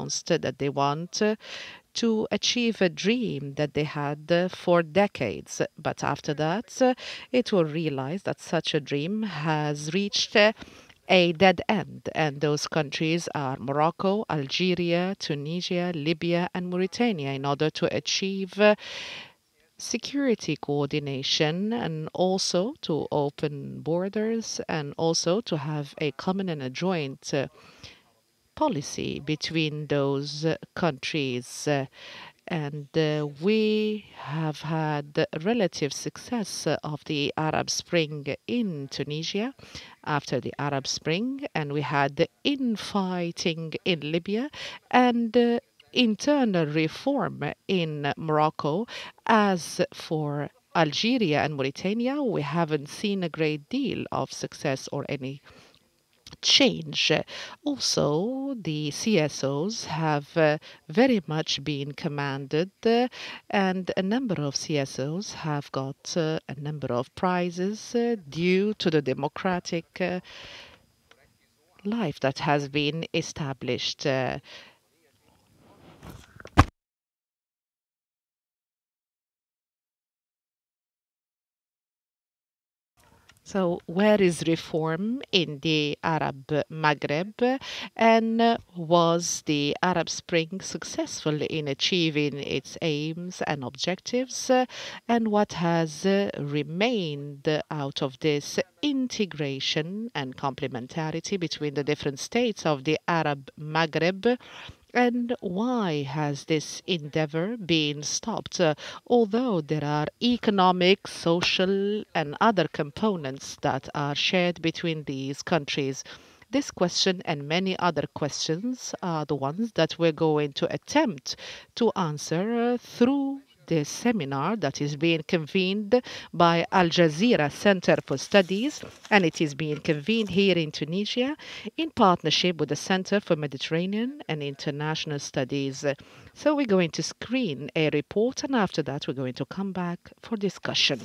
announced that they want to achieve a dream that they had for decades. But after that, it will realize that such a dream has reached a dead end. And those countries are Morocco, Algeria, Tunisia, Libya, and Mauritania in order to achieve security coordination and also to open borders and also to have a common and a joint policy between those countries. And we have had relative success of the Arab Spring in Tunisia after the Arab Spring, and we had the infighting in Libya and internal reform in Morocco. As for Algeria and Mauritania, we haven't seen a great deal of success or any change. Also, the CSOs have very much been commanded, and a number of CSOs have got a number of prizes due to the democratic life that has been established. So, where is reform in the Arab Maghreb? And was the Arab Spring successful in achieving its aims and objectives? And what has remained out of this integration and complementarity between the different states of the Arab Maghreb? And why has this endeavor been stopped? Although there are economic, social, and other components that are shared between these countries. This question and many other questions are the ones that we're going to attempt to answer through this seminar that is being convened by Al Jazeera Center for Studies, and it is being convened here in Tunisia in partnership with the Center for Mediterranean and International Studies. So we're going to screen a report, and after that we're going to come back for discussion.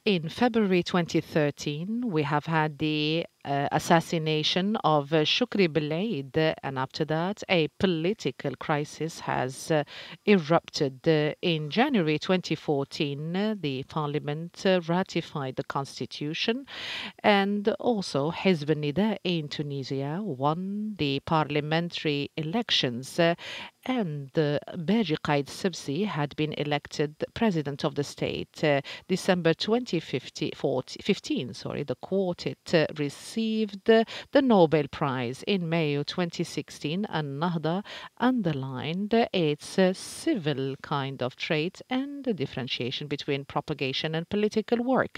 In February 2013, we have had the assassination of Shukri Belaid, and after that, a political crisis has erupted. In January 2014, the parliament ratified the constitution, and also Hizb al-Nida in Tunisia won the parliamentary elections. And Baji Qaid Sibsi had been elected president of the state. December 2015, the quartet received the Nobel Prize. In May 2016, and Nahda underlined its civil kind of trait and the differentiation between propagation and political work.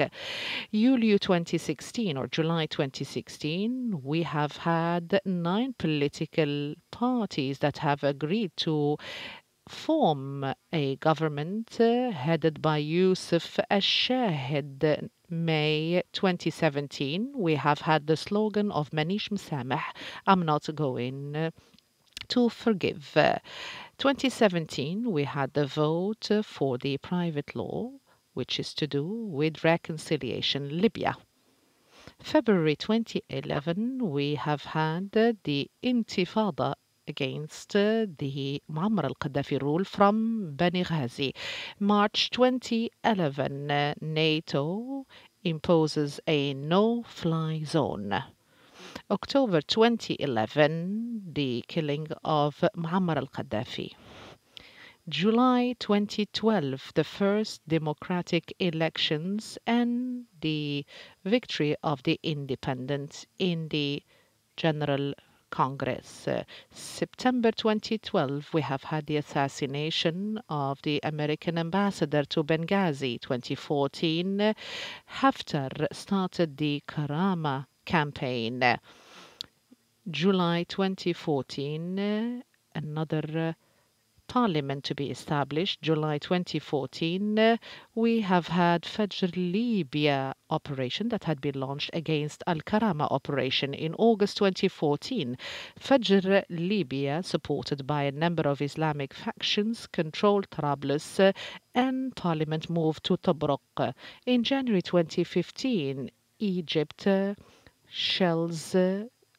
July 2016, we have had 9 political parties that have agreed to form a government headed by Yusuf al-Shahid. May 2017, we have had the slogan of Manish Msamah, I'm not going to forgive. 2017, we had the vote for the private law, which is to do with reconciliation Libya. February 2011, we have had the Intifada against the Muammar al-Qaddafi rule from Bani Ghazi. March 2011, NATO imposes a no-fly zone. October 2011, the killing of Muammar al-Qaddafi. July 2012, the first democratic elections and the victory of the independents in the General Congress. September 2012, we have had the assassination of the American ambassador to Benghazi. 2014, Haftar started the Karama campaign. July 2014, another parliament to be established. July 2014, we have had Fajr Libya operation that had been launched against Al-Karama operation in August 2014. Fajr Libya, supported by a number of Islamic factions, controlled Trablus and parliament moved to Tobruk. In January 2015, Egypt shells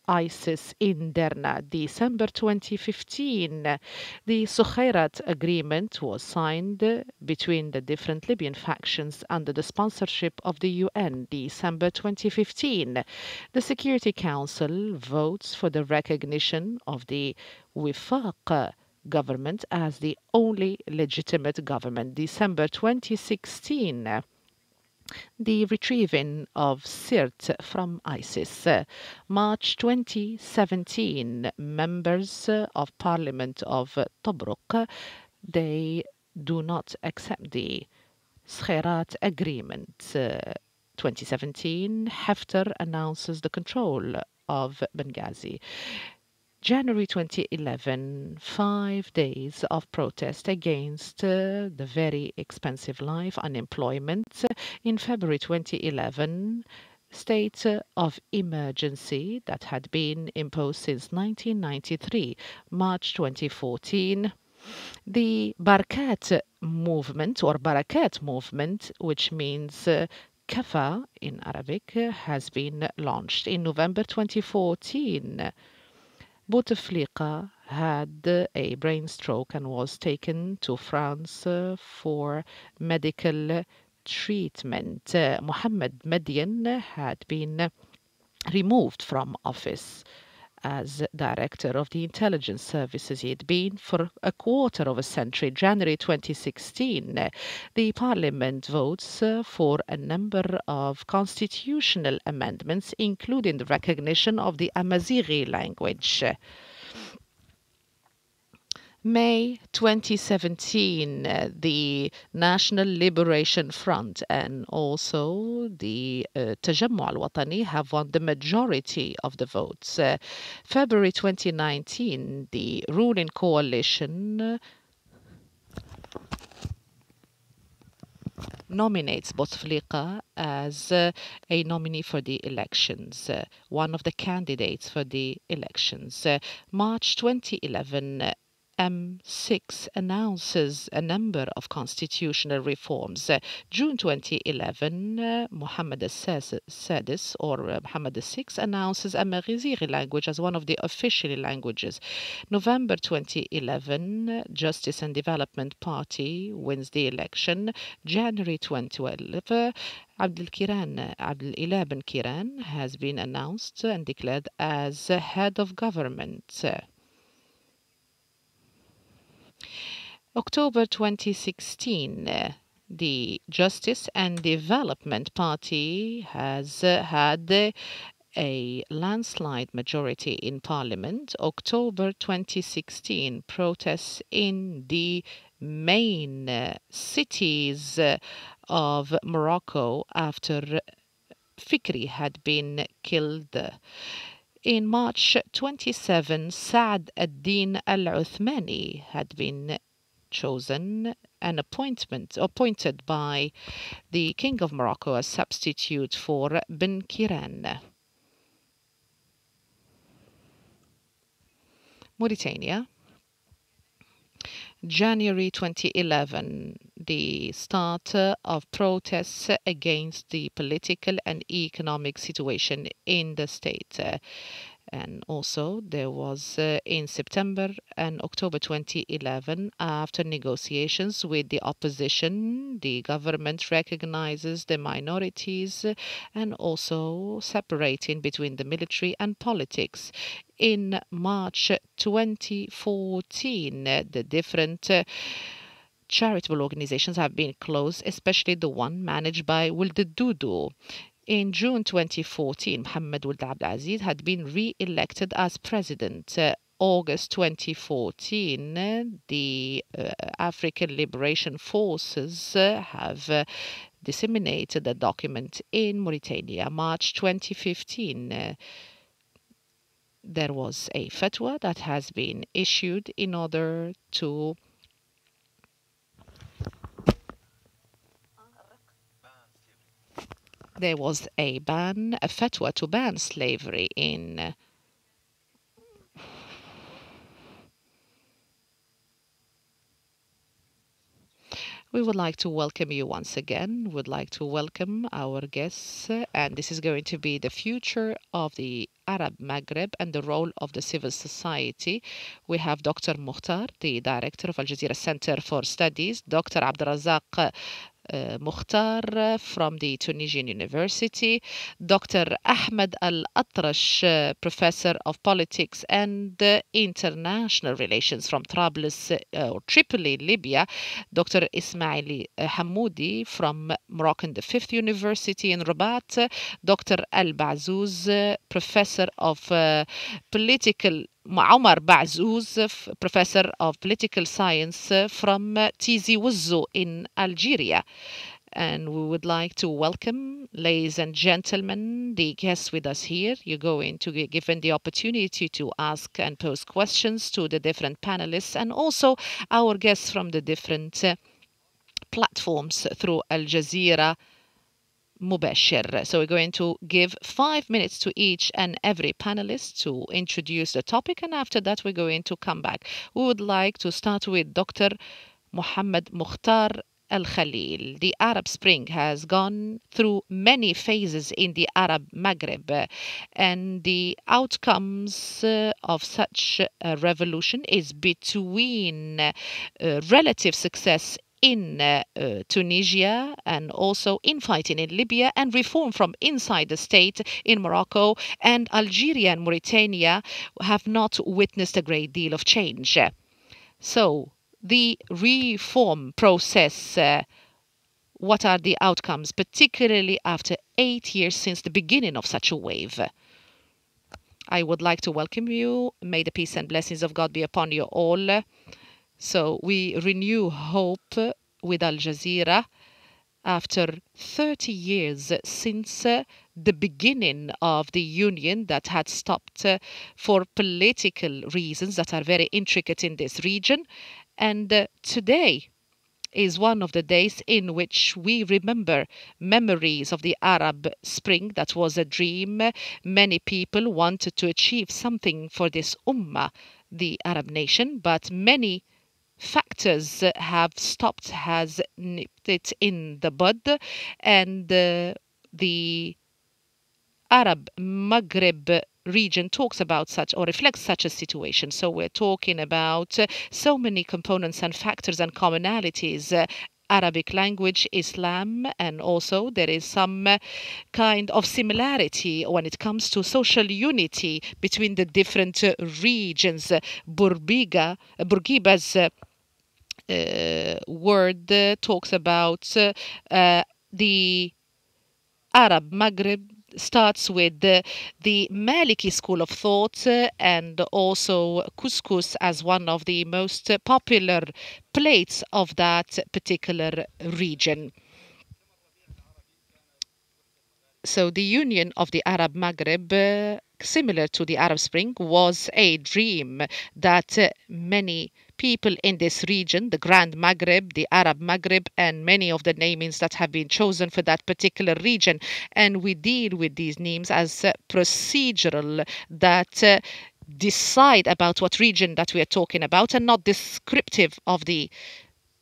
ISIS in Derna. December 2015, the Sukhairat agreement was signed between the different Libyan factions under the sponsorship of the UN. December 2015, the Security Council votes for the recognition of the Wifaq government as the only legitimate government. December 2016, the retrieving of Sirte from ISIS. March 2017, members of Parliament of Tobruk, they do not accept the Skhirat Agreement. 2017, Haftar announces the control of Benghazi. January 2011, 5 days of protest against the very expensive life, unemployment. In February 2011, state of emergency that had been imposed since 1993. March 2014, the Barkat movement or Barakat movement, which means Kafa in Arabic, has been launched in November 2014. Bouteflika had a brain stroke and was taken to France for medical treatment. Mohammed Median had been removed from office as director of the intelligence services. He had been for a quarter of a century. January 2016, the parliament votes for a number of constitutional amendments, including the recognition of the Amazighi language. May 2017, the National Liberation Front and also the Tajammu al-Watani have won the majority of the votes. February 2019, the ruling coalition nominates Bouteflika as a nominee for the elections, one of the candidates for the elections. March 2011, M6 announces a number of constitutional reforms. June 2011, Mohammed Sadis or Mohammed VI announces Amazighi language as one of the official languages. November 2011, Justice and Development Party wins the election. January 2012, Abdel bin Kiran has been announced and declared as head of government. October 2016, the Justice and Development Party has had a landslide majority in parliament. October 2016, protests in the main cities of Morocco after Fikri had been killed. In March 27, Saad ad-Din al-Uthmani had been chosen an appointed by the King of Morocco as substitute for bin Kiran. Mauritania. January 2011, the start of protests against the political and economic situation in the state. And also there was in September and October 2011, after negotiations with the opposition, the government recognizes the minorities and also separating between the military and politics. In March 2014, the different charitable organizations have been closed, especially the one managed by Wuld Dudu. In June 2014, Mohammed Ould Abdelaziz had been re-elected as president. August 2014, the African Liberation Forces have disseminated a document in Mauritania. March 2015, There was a fatwa that has been issued in order to there was a fatwa to ban slavery in We would like to welcome you once again. Would like to welcome our guests, and this is going to be the future of the Arab Maghreb and the role of the civil society. We have Dr. Mukhtar, the director of Al Jazeera Center for Studies, Dr. Abdelrazak Mukhtar from the Tunisian University, Dr. Ahmed Al Atrash, professor of politics and international relations from Trablus or Tripoli, Libya, Dr. Ismaili Hamoudi from Moroccan the Fifth University in Rabat, Dr. Al Bazouz, professor of political Omar Bazouz, professor of political science from Tizi Ouzou in Algeria. And we would like to welcome, ladies and gentlemen, the guests with us here. You're going to be given the opportunity to ask and pose questions to the different panelists and also our guests from the different platforms through Al Jazeera Mubashir. So we're going to give 5 minutes to each and every panelist to introduce the topic, and after that we're going to come back. We would like to start with Dr. Mohammed Mukhtar Al Khalil. The Arab Spring has gone through many phases in the Arab Maghreb, and the outcomes of such a revolution is between relative success in Tunisia and also infighting in Libya and reform from inside the state in Morocco, and Algeria and Mauritania have not witnessed a great deal of change. So the reform process, what are the outcomes, particularly after 8 years since the beginning of such a wave? I would like to welcome you. May the peace and blessings of God be upon you all. So we renew hope with Al Jazeera after 30 years since the beginning of the union that had stopped for political reasons that are very intricate in this region. And today is one of the days in which we remember memories of the Arab Spring. That was a dream. Many people wanted to achieve something for this Ummah, the Arab nation, but many factors have stopped, has nipped it in the bud, and the Arab Maghreb region talks about such or reflects such a situation. So we're talking about so many components and factors and commonalities. Arabic language, Islam, and also there is some kind of similarity when it comes to social unity between the different regions. Bourguiba's word talks about the Arab Maghreb starts with the Maliki school of thought and also couscous as one of the most popular plates of that particular region. So the union of the Arab Maghreb, similar to the Arab Spring, was a dream that many people in this region, the Grand Maghreb, the Arab Maghreb, and many of the namings that have been chosen for that particular region. And we deal with these names as procedural that decide about what region that we are talking about and not descriptive of the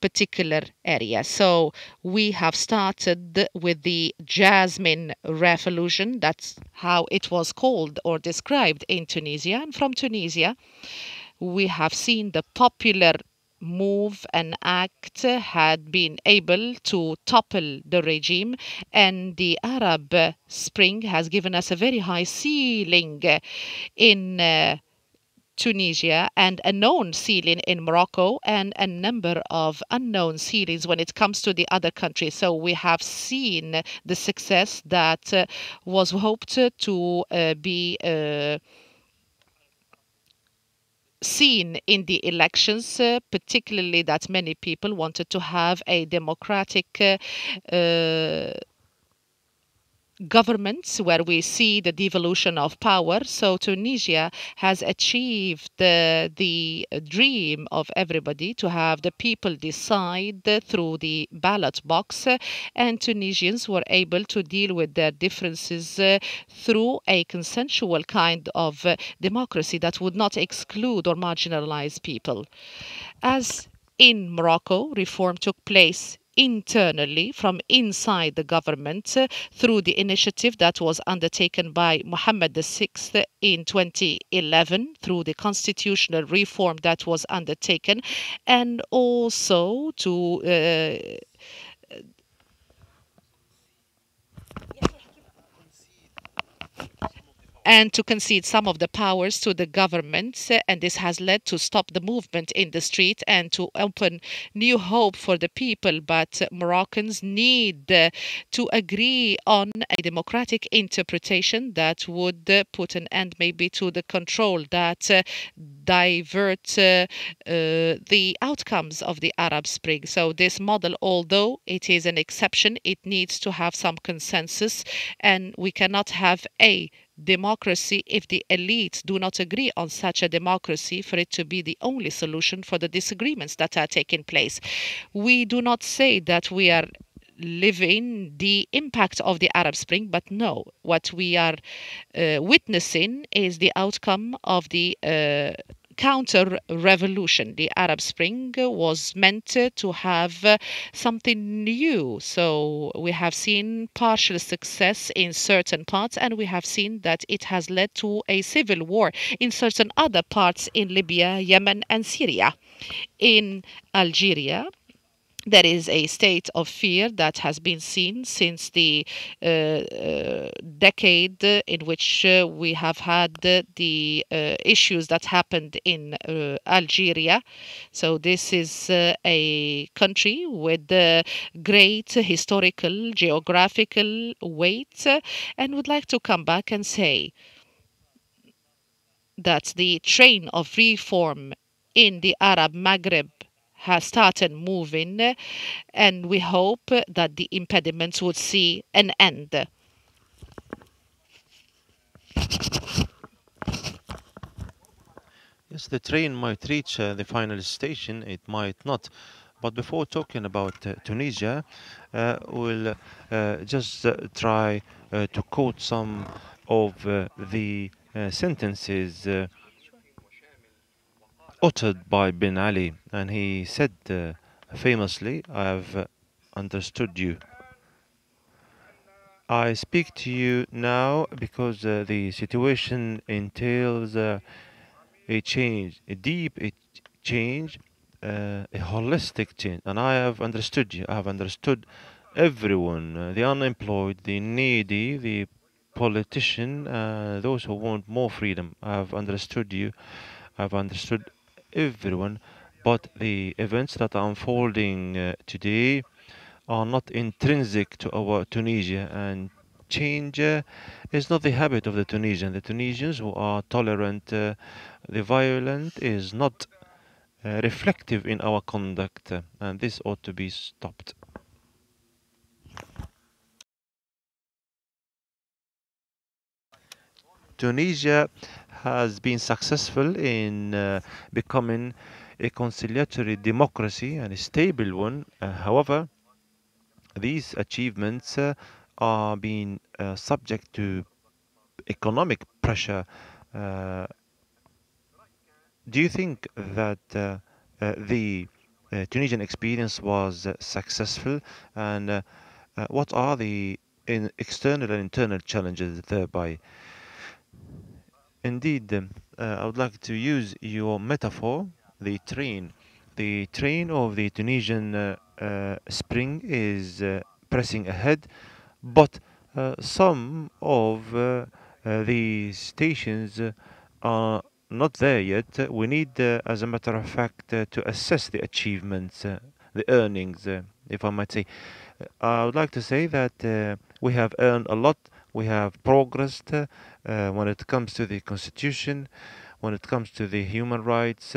particular area. So we have started with the Jasmine Revolution. That's how it was called or described in Tunisia. And from Tunisia, we have seen the popular move and act had been able to topple the regime, and the Arab Spring has given us a very high ceiling in Tunisia and a known ceiling in Morocco and a number of unknown ceilings when it comes to the other countries. So we have seen the success that was hoped to be seen in the elections, particularly that many people wanted to have a democratic governments where we see the devolution of power. So Tunisia has achieved the dream of everybody to have the people decide through the ballot box, and Tunisians were able to deal with their differences through a consensual kind of democracy that would not exclude or marginalize people. As in Morocco, reform took place internally from inside the government through the initiative that was undertaken by Mohammed VI in 2011 through the constitutional reform that was undertaken, and also to concede some of the powers to the government. And this has led to stop the movement in the street and to open new hope for the people. But Moroccans need to agree on a democratic interpretation that would put an end maybe to the control that divert the outcomes of the Arab Spring. So this model, although it is an exception, it needs to have some consensus, and we cannot have a democracy if the elites do not agree on such a democracy for it to be the only solution for the disagreements that are taking place. We do not say that we are living the impact of the Arab Spring, but no, what we are witnessing is the outcome of the counter revolution. The Arab Spring was meant to have something new. So we have seen partial success in certain parts, and we have seen that it has led to a civil war in certain other parts in Libya, Yemen, and Syria. In Algeria, there is a state of fear that has been seen since the decade in which we have had the issues that happened in Algeria. So this is a country with great historical, geographical weight, and would like to come back and say that the train of reform in the Arab Maghreb has started moving, and we hope that the impediments would see an end. Yes, the train might reach the final station, it might not. But before talking about Tunisia, we'll just try to quote some of the sentences uttered by Ben Ali. And he said famously, I have understood you. I speak to you now because the situation entails a change, a deep change, a holistic change. And I have understood you. I have understood everyone, the unemployed, the needy, the politician, those who want more freedom. I have understood you. I have understood everyone. But the events that are unfolding today are not intrinsic to our Tunisia, and change is not the habit of the Tunisian. The Tunisians who are tolerant, the violent is not reflective in our conduct, and this ought to be stopped. Tunisia has been successful in becoming a conciliatory democracy and a stable one. However, these achievements are being subject to economic pressure. Uh, do you think that the Tunisian experience was successful, and what are the external and internal challenges thereby? Indeed, I would like to use your metaphor, the train. The train of the Tunisian spring is pressing ahead, but some of the stations are not there yet. We need, as a matter of fact, to assess the achievements, the earnings, if I might say. I would like to say that we have earned a lot. We have progressed when it comes to the constitution, when it comes to the human rights,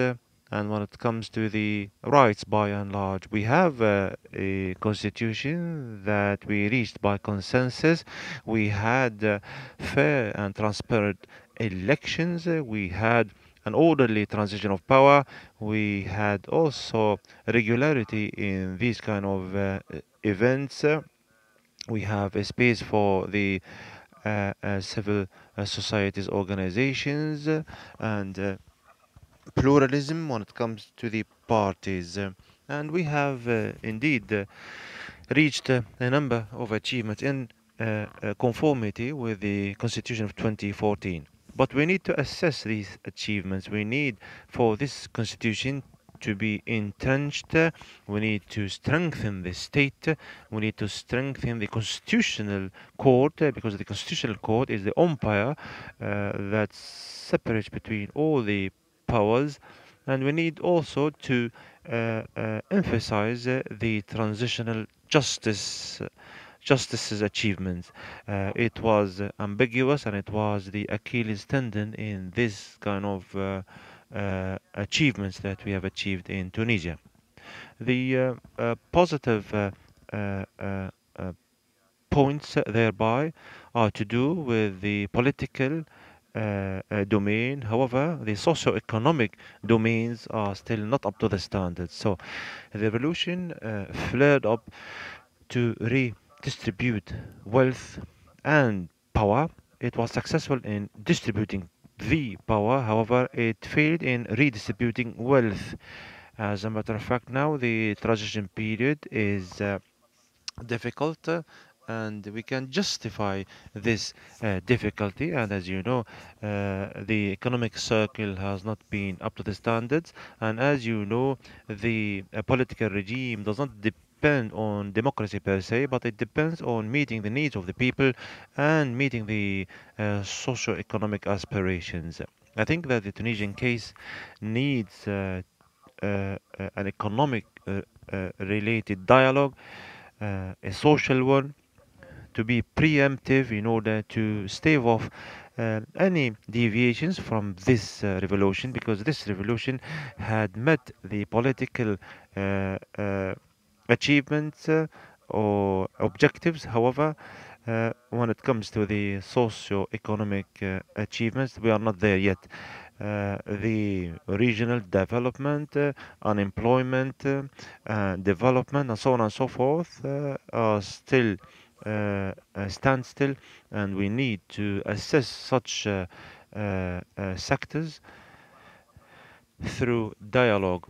And when it comes to the rights, by and large, we have a constitution that we reached by consensus. We had fair and transparent elections. We had an orderly transition of power. We had also regularity in these kind of events. We have a space for the civil societies organizations and pluralism when it comes to the parties. And we have indeed reached a number of achievements in conformity with the Constitution of 2014. But we need to assess these achievements. We need for this Constitution to be entrenched. We need to strengthen the state. We need to strengthen the Constitutional Court because the Constitutional Court is the umpire that separates between all the powers, and we need also to emphasize the transitional justice's achievements. It was ambiguous and it was the Achilles tendon in this kind of achievements that we have achieved in Tunisia. The positive uh, uh, uh, points thereby are to do with the political domain. However, the socio-economic domains are still not up to the standards. So the revolution flared up to redistribute wealth and power. It was successful in distributing the power, however, it failed in redistributing wealth. As a matter of fact, now the transition period is difficult, and we can justify this difficulty. And as you know, the economic circle has not been up to the standards, and as you know, the political regime does not depend on democracy per se, but it depends on meeting the needs of the people and meeting the socio-economic aspirations. I think that the Tunisian case needs an economic related dialogue, a social one, to be preemptive in order to stave off any deviations from this revolution, because this revolution had met the political achievements or objectives. However, when it comes to the socio-economic achievements, we are not there yet. The regional development, unemployment, development, and so on and so forth are still standstill, and we need to assess such sectors through dialogue.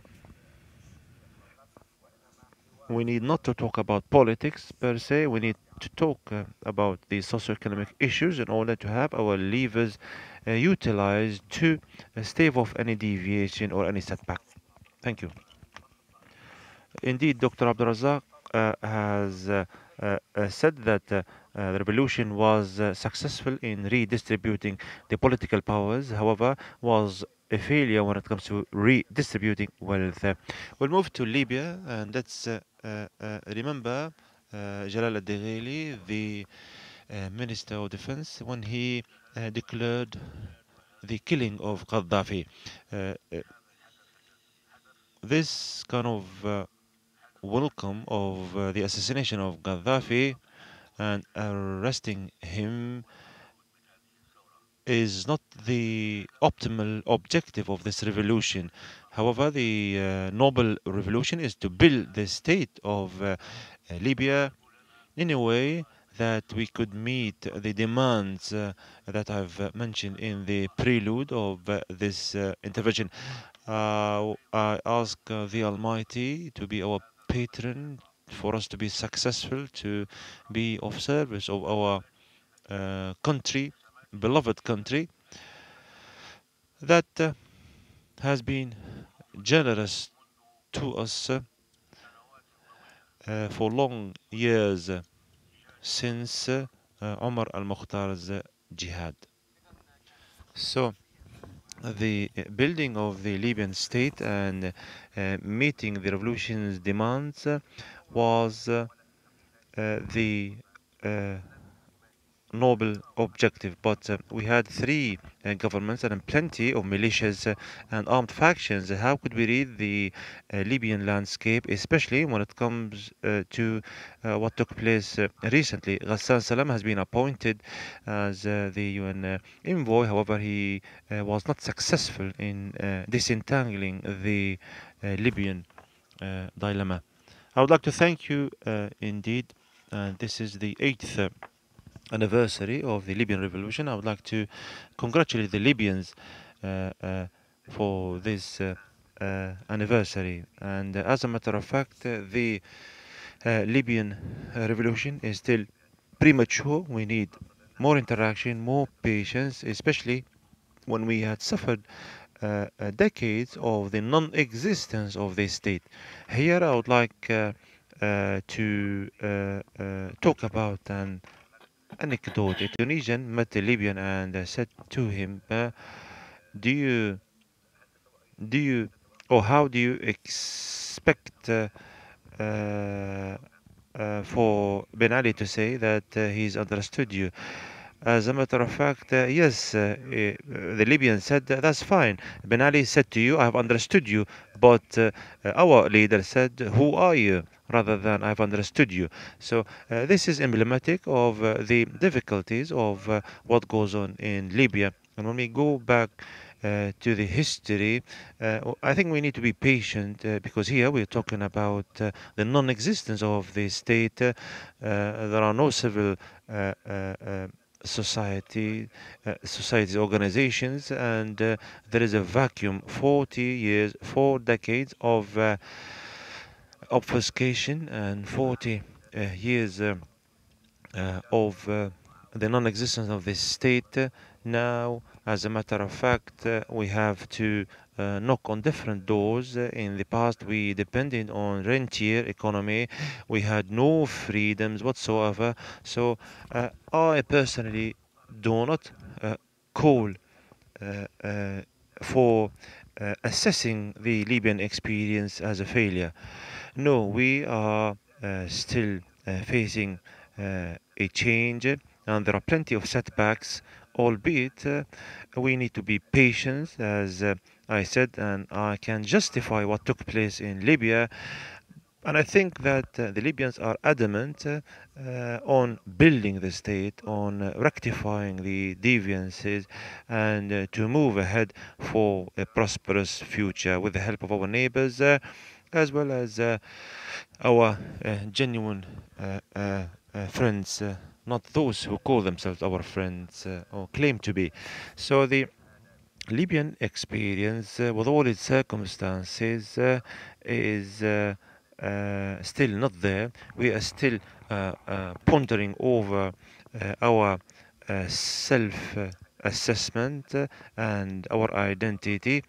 We need not to talk about politics per se. We need to talk about the socioeconomic issues in order to have our levers utilized to stave off any deviation or any setback. Thank you. Indeed, Dr. Abdurazak has said that the revolution was successful in redistributing the political powers, however, was a failure when it comes to redistributing wealth. We'll move to Libya, and let's remember Jalal al-Deghili, the Minister of Defense, when he declared the killing of Gaddafi. This kind of welcome of the assassination of Gaddafi and arresting him is not the optimal objective of this revolution. However, the noble revolution is to build the state of Libya in a way that we could meet the demands that I've mentioned in the prelude of this intervention. I ask the Almighty to be our patron, for us to be successful, to be of service of our country, beloved country, that has been generous to us for long years since Omar al-Mukhtar's jihad. So, the building of the Libyan state and meeting the revolution's demands was the uh, noble objective, but we had three governments and plenty of militias and armed factions. How could we read the Libyan landscape, especially when it comes to what took place recently? Ghassan Salam has been appointed as the UN envoy. However, he was not successful in disentangling the Libyan dilemma. I would like to thank you indeed. This is the eighth anniversary of the Libyan revolution. I would like to congratulate the Libyans for this anniversary. And as a matter of fact, the Libyan revolution is still premature. We need more interaction, more patience, especially when we had suffered decades of the non-existence of the state. Here, I would like to talk about an anecdote. A Tunisian met a Libyan and said to him, "Do you, do you, or how do you expect for Ben Ali to say that he's understood you?" As a matter of fact, yes, the Libyan said, "That's fine. Ben Ali said to you, I've understood you, but our leader said, who are you? Rather than I've understood you." So this is emblematic of the difficulties of what goes on in Libya. And when we go back to the history, I think we need to be patient because here we're talking about the non-existence of the state. There are no civil societies, organizations, and there is a vacuum. 40 years, 4 decades of obfuscation, and 40 years of the non-existence of this state. Now, as a matter of fact, we have to knock on different doors. In the past, we depended on rentier economy. We had no freedoms whatsoever. So, I personally do not call for assessing the Libyan experience as a failure. No, we are still facing a change, and there are plenty of setbacks, albeit we need to be patient, as I said, and I can justify what took place in Libya. And I think that the Libyans are adamant on building the state, on rectifying the deviances, and to move ahead for a prosperous future with the help of our neighbors, as well as our genuine friends, not those who call themselves our friends or claim to be. So the Libyan experience, with all its circumstances, is still not there. We are still pondering over our self assessment and our identity.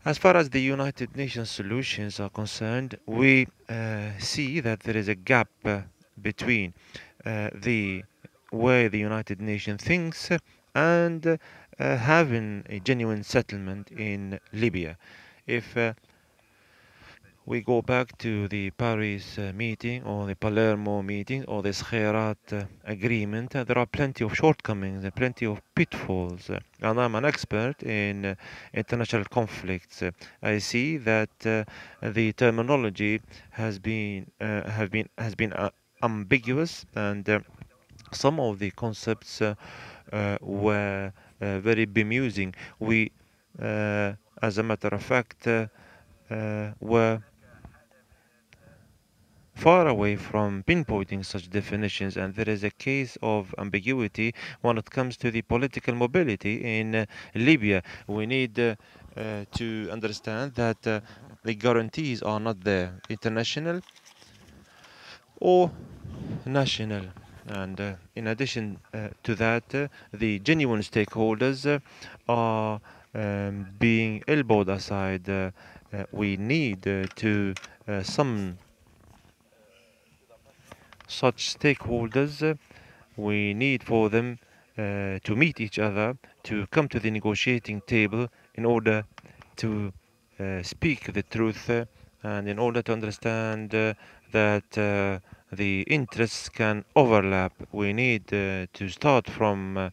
As far as the United Nations solutions are concerned, we see that there is a gap between the way the United Nations thinks and having a genuine settlement in Libya. If we go back to the Paris meeting or the Palermo meeting or the Skhirat agreement, there are plenty of shortcomings and plenty of pitfalls. And I'm an expert in international conflicts. I see that the terminology has been ambiguous, and some of the concepts were very bemusing. We, as a matter of fact, were far away from pinpointing such definitions, and there is a case of ambiguity when it comes to the political mobility in Libya. We need to understand that the guarantees are not there, international or national. And in addition to that, the genuine stakeholders are being elbowed aside. We need to some such stakeholders, we need for them to meet each other, to come to the negotiating table in order to speak the truth and in order to understand that the interests can overlap. We need to start from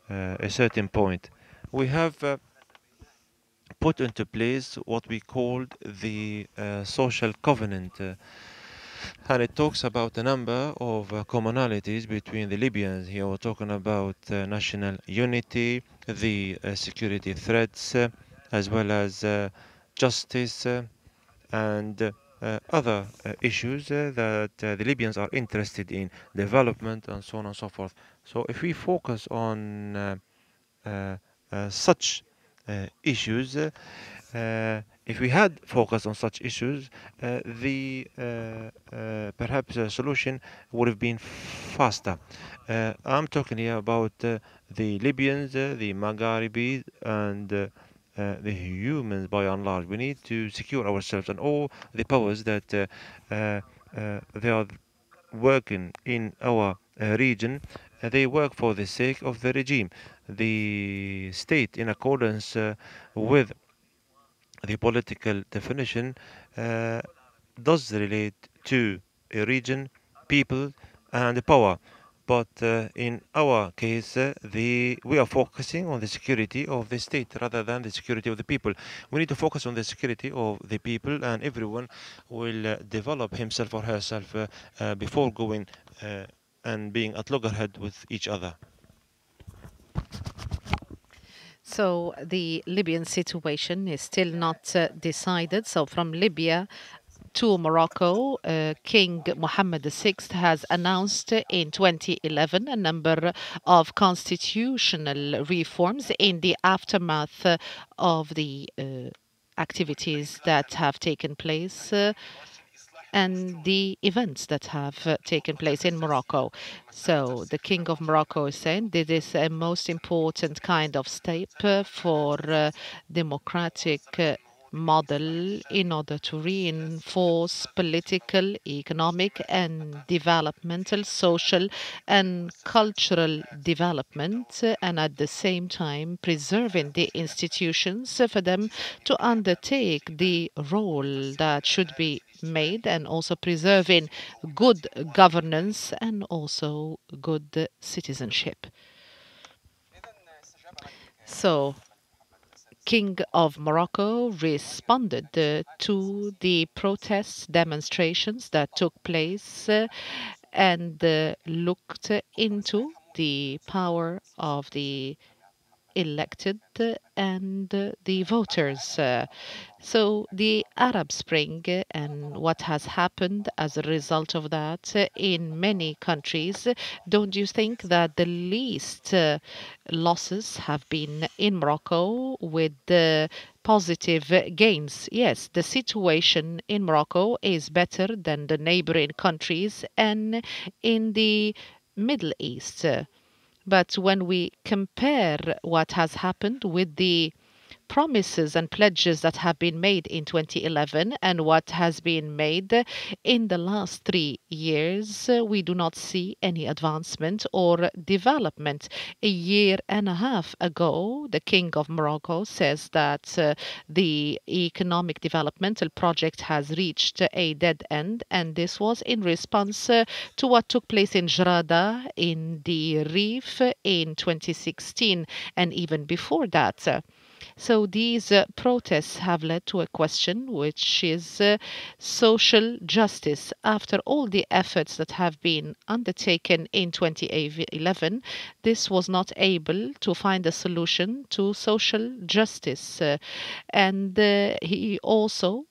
a certain point. We have put into place what we called the social covenant, and it talks about a number of commonalities between the Libyans. Here we're talking about national unity, the security threats, as well as justice and other issues that the Libyans are interested in, development and so on and so forth. So if we focus on uh, such issues, if we had focused on such issues, the perhaps a solution would have been faster. I'm talking here about the Libyans, the Maghrebis, and the humans by and large. We need to secure ourselves and all the powers that they are working in our region. They work for the sake of the regime. The state, in accordance with the political definition, uh, does relate to a region, people, and the power. But in our case, we are focusing on the security of the state rather than the security of the people. We need to focus on the security of the people, and everyone will develop himself or herself before going and being at loggerhead with each other. So the Libyan situation is still not decided. So from Libya to Morocco, King Mohammed VI has announced in 2011 a number of constitutional reforms in the aftermath of the activities that have taken place and the events that have taken place in Morocco. So the King of Morocco is saying this is a most important kind of step for democratic model in order to reinforce political, economic, and developmental, social, and cultural development, and at the same time preserving the institutions for them to undertake the role that should be made, and also preserving good governance and also good citizenship. So King of Morocco responded to the protests, demonstrations that took place and looked into the power of the elected and the voters. So the Arab Spring and what has happened as a result of that in many countries, don't you think that the least losses have been in Morocco with the positive gains? Yes, the situation in Morocco is better than the neighboring countries and in the Middle East. But when we compare what has happened with the promises and pledges that have been made in 2011 and what has been made in the last 3 years, we do not see any advancement or development. A year and a half ago, the King of Morocco says that the economic developmental project has reached a dead end, and this was in response to what took place in Jrada in the Rif in 2016 and even before that. So these protests have led to a question, which is social justice. After all the efforts that have been undertaken in 2011, this was not able to find a solution to social justice. And he also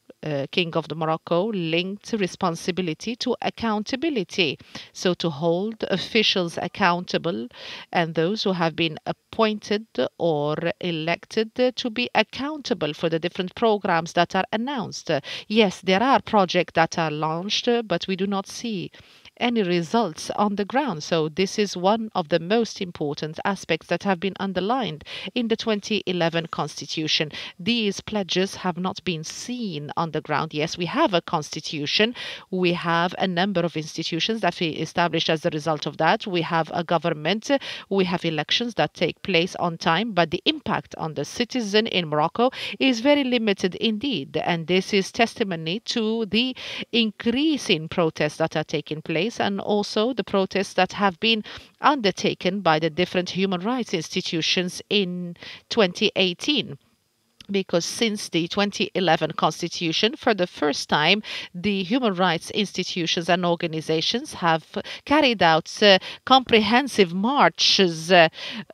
King of the Morocco linked responsibility to accountability. So to hold officials accountable and those who have been appointed or elected to be accountable for the different programs that are announced. Yes, there are projects that are launched, but we do not see any results on the ground. So this is one of the most important aspects that have been underlined in the 2011 constitution. These pledges have not been seen on the ground. Yes, we have a constitution. We have a number of institutions that we established as a result of that. We have a government. We have elections that take place on time, but the impact on the citizen in Morocco is very limited indeed. And this is testimony to the increase in protests that are taking place place, and also the protests that have been undertaken by the different human rights institutions in 2018, because since the 2011 constitution, for the first time, the human rights institutions and organizations have carried out comprehensive marches,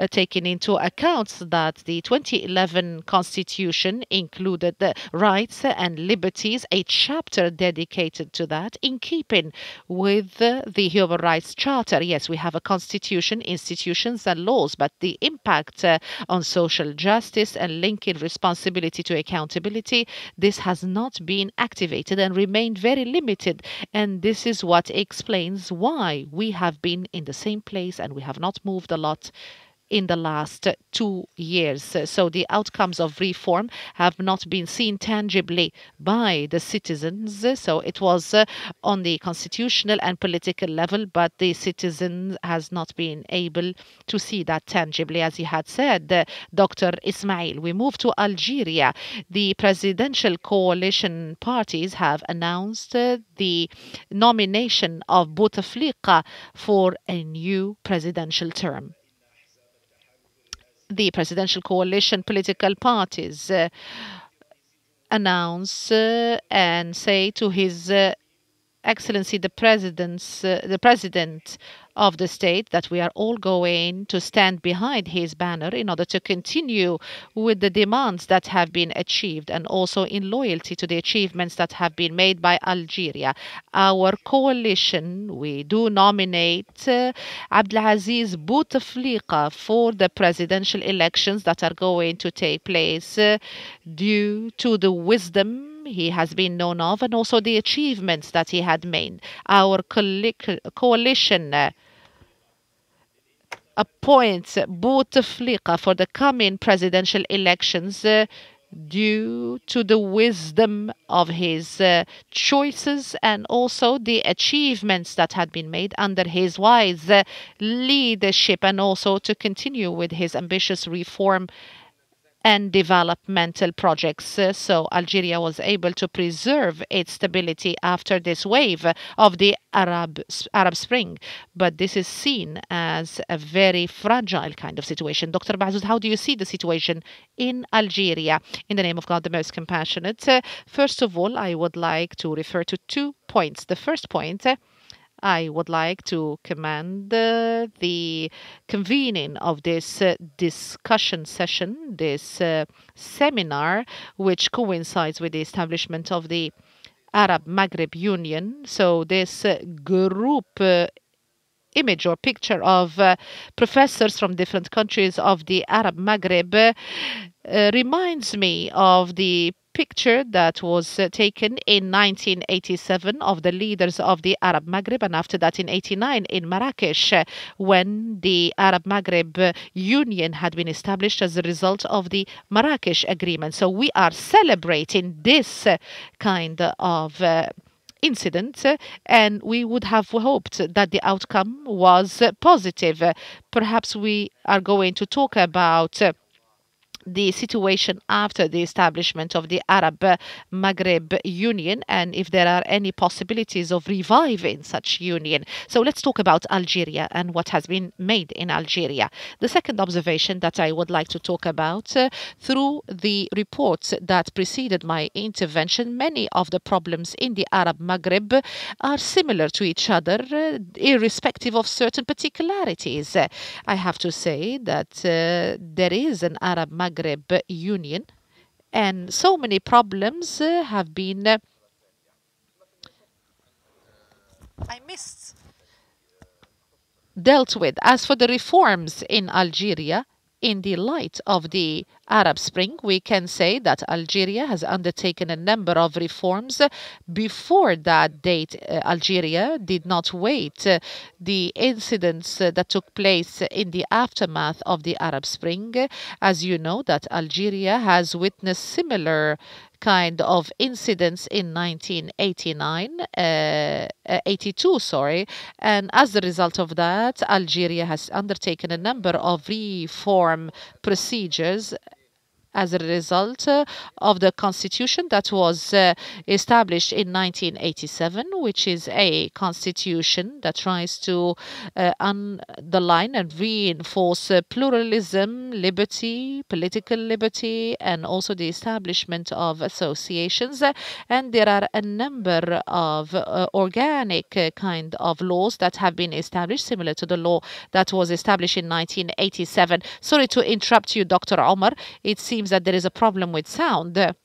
taking into account that the 2011 constitution included the rights and liberties, a chapter dedicated to that, in keeping with the human rights charter. Yes, we have a constitution, institutions, and laws, but the impact on social justice and linking responsibility to accountability, this has not been activated and remained very limited. And this is what explains why we have been in the same place and we have not moved a lot in the last 2 years. So the outcomes of reform have not been seen tangibly by the citizens. So it was on the constitutional and political level, but the citizen has not been able to see that tangibly, as you had said, Dr. Ismail. We move to Algeria. The presidential coalition parties have announced the nomination of Bouteflika for a new presidential term. The presidential coalition political parties announce and say to His Excellency the President of the state, that we are all going to stand behind his banner in order to continue with the demands that have been achieved, and also in loyalty to the achievements that have been made by Algeria. Our coalition, we do nominate Abdelaziz Bouteflika for the presidential elections that are going to take place due to the wisdom he has been known of and also the achievements that he had made. Our coalition appoints Bouteflika for the coming presidential elections due to the wisdom of his choices and also the achievements that had been made under his wise leadership, and also to continue with his ambitious reform and developmental projects. So Algeria was able to preserve its stability after this wave of the Arab Spring. But this is seen as a very fragile kind of situation. Dr. Bazouz, how do you see the situation in Algeria? In the name of God, the most compassionate. First of all, I would like to refer to 2 points. The first point, I would like to commend the convening of this discussion session, this seminar, which coincides with the establishment of the Arab Maghreb Union. So this group image or picture of professors from different countries of the Arab Maghreb reminds me of the picture that was taken in 1987 of the leaders of the Arab Maghreb, and after that in 89 in Marrakesh, when the Arab Maghreb Union had been established as a result of the Marrakesh Agreement. So we are celebrating this kind of incident, and we would have hoped that the outcome was positive. Perhaps we are going to talk about the situation after the establishment of the Arab Maghreb Union and if there are any possibilities of reviving such union. So let's talk about Algeria and what has been made in Algeria. The second observation that I would like to talk about, through the reports that preceded my intervention, many of the problems in the Arab Maghreb are similar to each other, irrespective of certain particularities. I have to say that there is an Arab Maghreb Union, and so many problems have been dealt with. As for the reforms in Algeria, in the light of the Arab Spring, we can say that Algeria has undertaken a number of reforms. Before that date, Algeria did not wait the incidents that took place in the aftermath of the Arab Spring. As you know, that Algeria has witnessed similar kind of incidents in 1989, 82, sorry. And as a result of that, Algeria has undertaken a number of reform procedures as a result of the constitution that was established in 1987, which is a constitution that tries to underline and reinforce pluralism, liberty, political liberty, and also the establishment of associations. And there are a number of organic kind of laws that have been established, similar to the law that was established in 1987. Sorry to interrupt you, Dr. Omar. It seems that there is a problem with sound.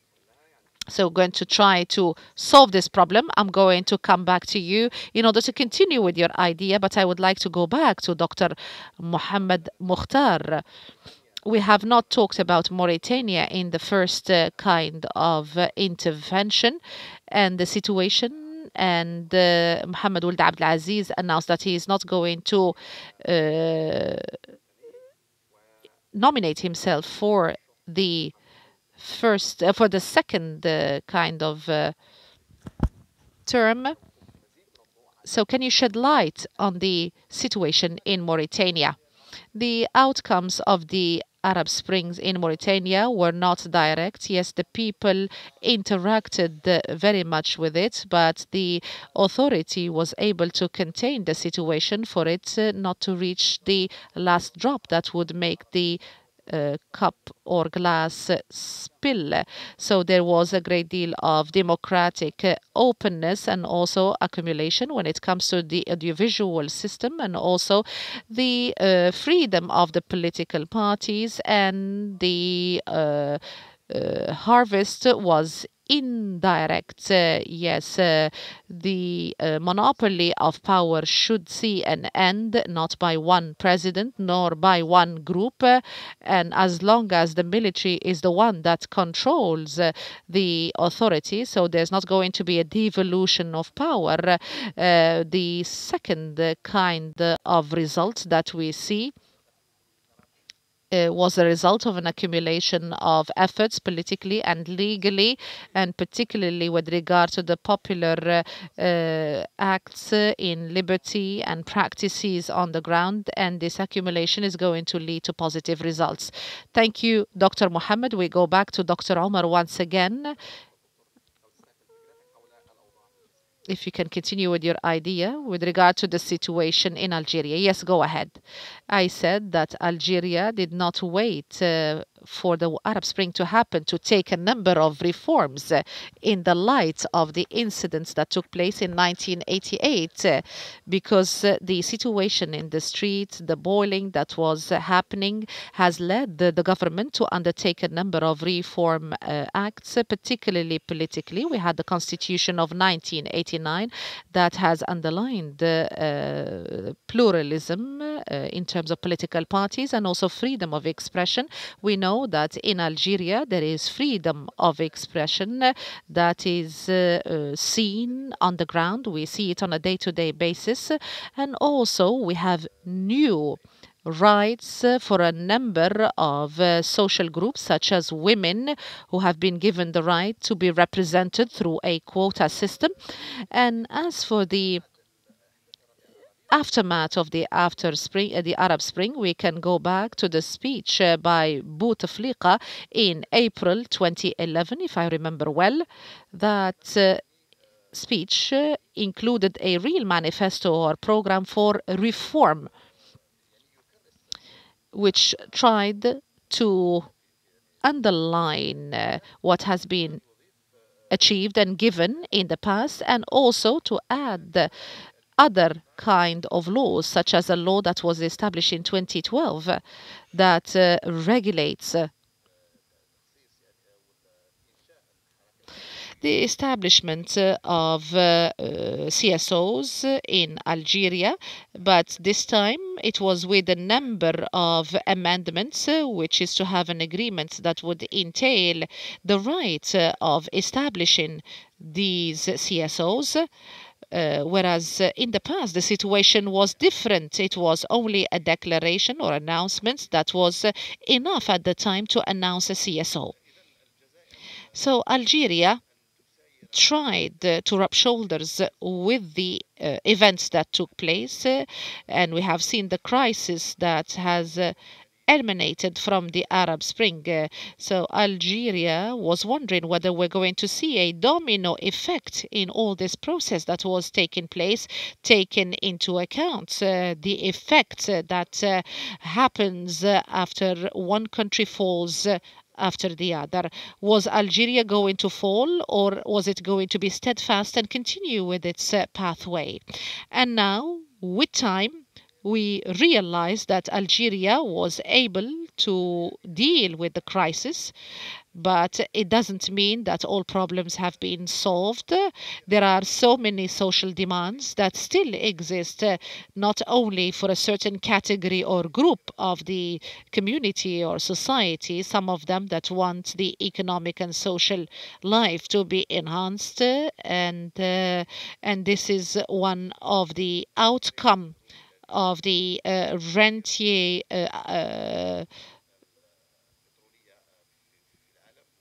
So going to try to solve this problem. I'm going to come back to you in order to continue with your idea, but I would like to go back to Dr. Mohammed Mukhtar. We have not talked about Mauritania in the first kind of intervention and the situation. And Mohammed Ould Abdelaziz announced that he is not going to nominate himself for the second kind of term. So can you shed light on the situation in Mauritania? The outcomes of the Arab Springs in Mauritania were not direct. Yes, the people interacted very much with it, but the authority was able to contain the situation for it not to reach the last drop that would make the cup or glass spill. So there was a great deal of democratic openness and also accumulation when it comes to the audiovisual system, and also the freedom of the political parties, and the harvest was indirect. Yes, the monopoly of power should see an end, not by one president nor by one group. And as long as the military is the one that controls the authority, so there's not going to be a devolution of power. The second kind of result that we see was a result of an accumulation of efforts politically and legally, and particularly with regard to the popular acts in liberty and practices on the ground. And this accumulation is going to lead to positive results. Thank you, Dr. Mohammed. We go back to Dr. Omar once again. If you can continue with your idea with regard to the situation in Algeria. Yes, go ahead. I said that Algeria did not wait for the Arab Spring to happen to take a number of reforms in the light of the incidents that took place in 1988, because the situation in the streets, the boiling that was happening, has led the government to undertake a number of reform acts, particularly politically. We had the Constitution of 1989 that has underlined pluralism in terms of political parties and also freedom of expression. We know that in Algeria there is freedom of expression that is seen on the ground. We see it on a day-to-day basis. And also we have new rights for a number of social groups, such as women, who have been given the right to be represented through a quota system. And as for the aftermath of the Arab Spring, we can go back to the speech by Bouteflika in April 2011, if I remember well. That speech included a real manifesto or program for reform, which tried to underline what has been achieved and given in the past, and also to add other kind of laws, such as a law that was established in 2012 that regulates the establishment of CSOs in Algeria, but this time it was with a number of amendments, which is to have an agreement that would entail the right of establishing these CSOs. Whereas in the past the situation was different. It was only a declaration or announcement that was enough at the time to announce a CSO. So Algeria tried to rub shoulders with the events that took place, and we have seen the crisis that has emanated from the Arab Spring. So Algeria was wondering whether we're going to see a domino effect in all this process that was taking place, taken into account the effect that happens after one country falls. After the other. Was Algeria going to fall, or was it going to be steadfast and continue with its pathway? And now, with time, we realized that Algeria was able to deal with the crisis, but it doesn't mean that all problems have been solved. There are so many social demands that still exist, not only for a certain category or group of the community or society, some of them that want the economic and social life to be enhanced, and this is one of the outcome of the rentier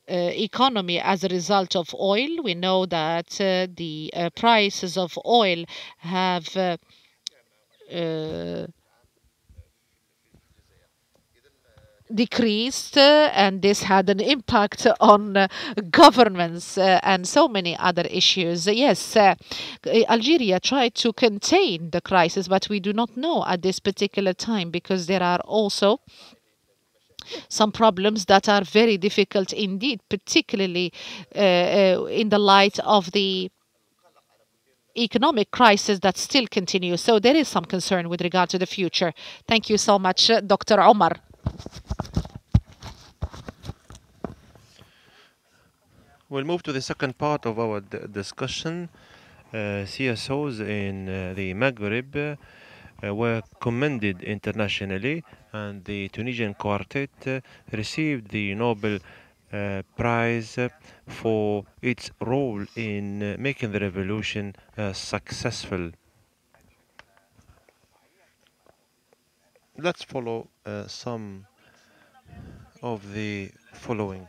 economy as a result of oil. We know that the prices of oil have uh, decreased, and this had an impact on governments and so many other issues. Yes, Algeria tried to contain the crisis, but we do not know at this particular time because there are also some problems that are very difficult indeed, particularly in the light of the economic crisis that still continues. So there is some concern with regard to the future. Thank you so much, Dr. Omar. We'll move to the second part of our discussion. CSOs in the Maghreb were commended internationally, and the Tunisian quartet received the Nobel Prize for its role in making the revolution successful. Let's follow some of the following.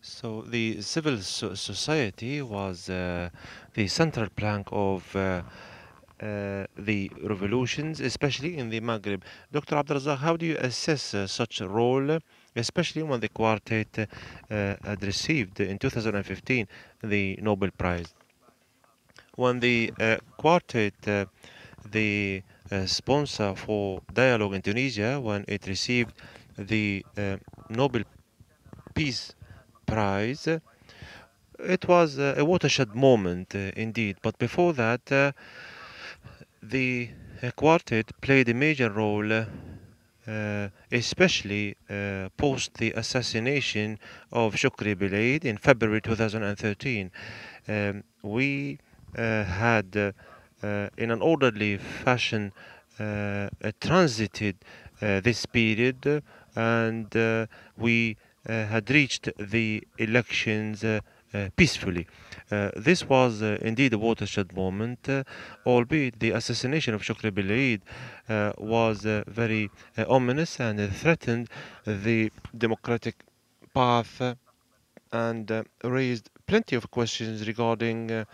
So the civil society was the central plank of the revolutions, especially in the Maghreb. Dr. Abdulrazak, how do you assess such a role, especially when the quartet had received in 2015 the Nobel Prize? When the quartet, the sponsor for Dialogue in Tunisia, when it received the Nobel Peace Prize, it was a watershed moment indeed. But before that, the quartet played a major role, especially post the assassination of Shukri Bilaid in February 2013. We had, in an orderly fashion, transited this period, and we had reached the elections peacefully. This was indeed a watershed moment, albeit the assassination of Shukri Bilaid was very ominous and threatened the democratic path and raised plenty of questions regarding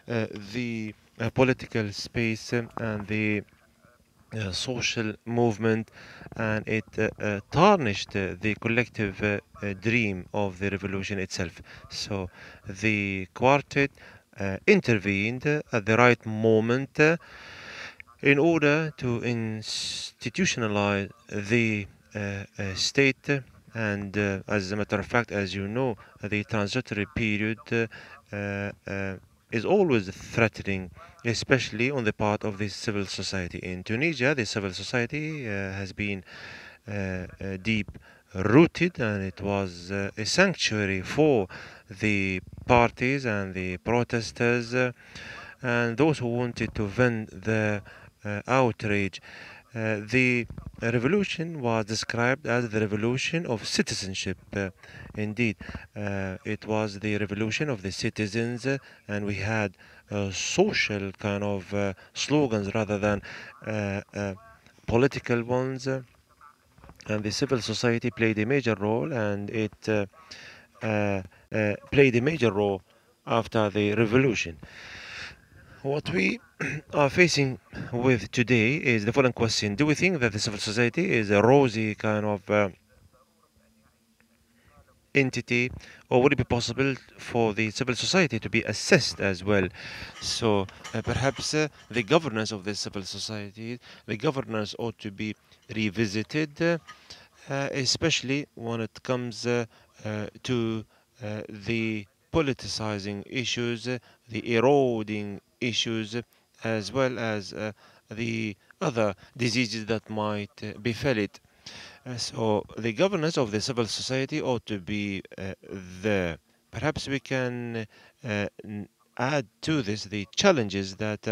the political space and the social movement, and it tarnished the collective dream of the revolution itself. So the quartet intervened at the right moment in order to institutionalize the state. And as a matter of fact, as you know, the transitory period is always threatening, especially on the part of the civil society. In Tunisia, the civil society has been deep rooted, and it was a sanctuary for the parties and the protesters and those who wanted to vent their outrage. The revolution was described as the revolution of citizenship. Indeed, it was the revolution of the citizens, and we had social kind of slogans rather than political ones. And the civil society played a major role, and it played a major role after the revolution. What we are facing with today is the following question: do we think that the civil society is a rosy kind of entity, or would it be possible for the civil society to be assessed as well? So perhaps the governance of the civil society, the governance ought to be revisited, especially when it comes to the politicizing issues, the eroding issues, as well as the other diseases that might befall it. So the governance of the civil society ought to be there. Perhaps we can add to this the challenges that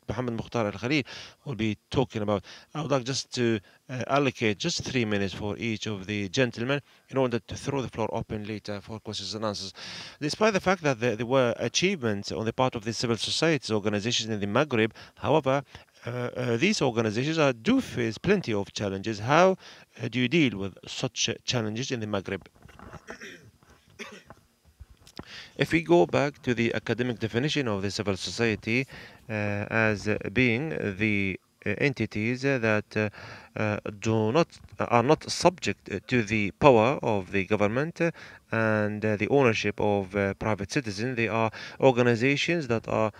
Mohammed Mukhtar Al Khalil will be talking about. I would like just to allocate just 3 minutes for each of the gentlemen in order to throw the floor open later for questions and answers. Despite the fact that there were achievements on the part of the civil society organizations in the Maghreb, however, these organizations do face plenty of challenges. How do you deal with such challenges in the Maghreb? If we go back to the academic definition of the civil society as being the entities that do not are not subject to the power of the government and the ownership of private citizens. They are organizations that are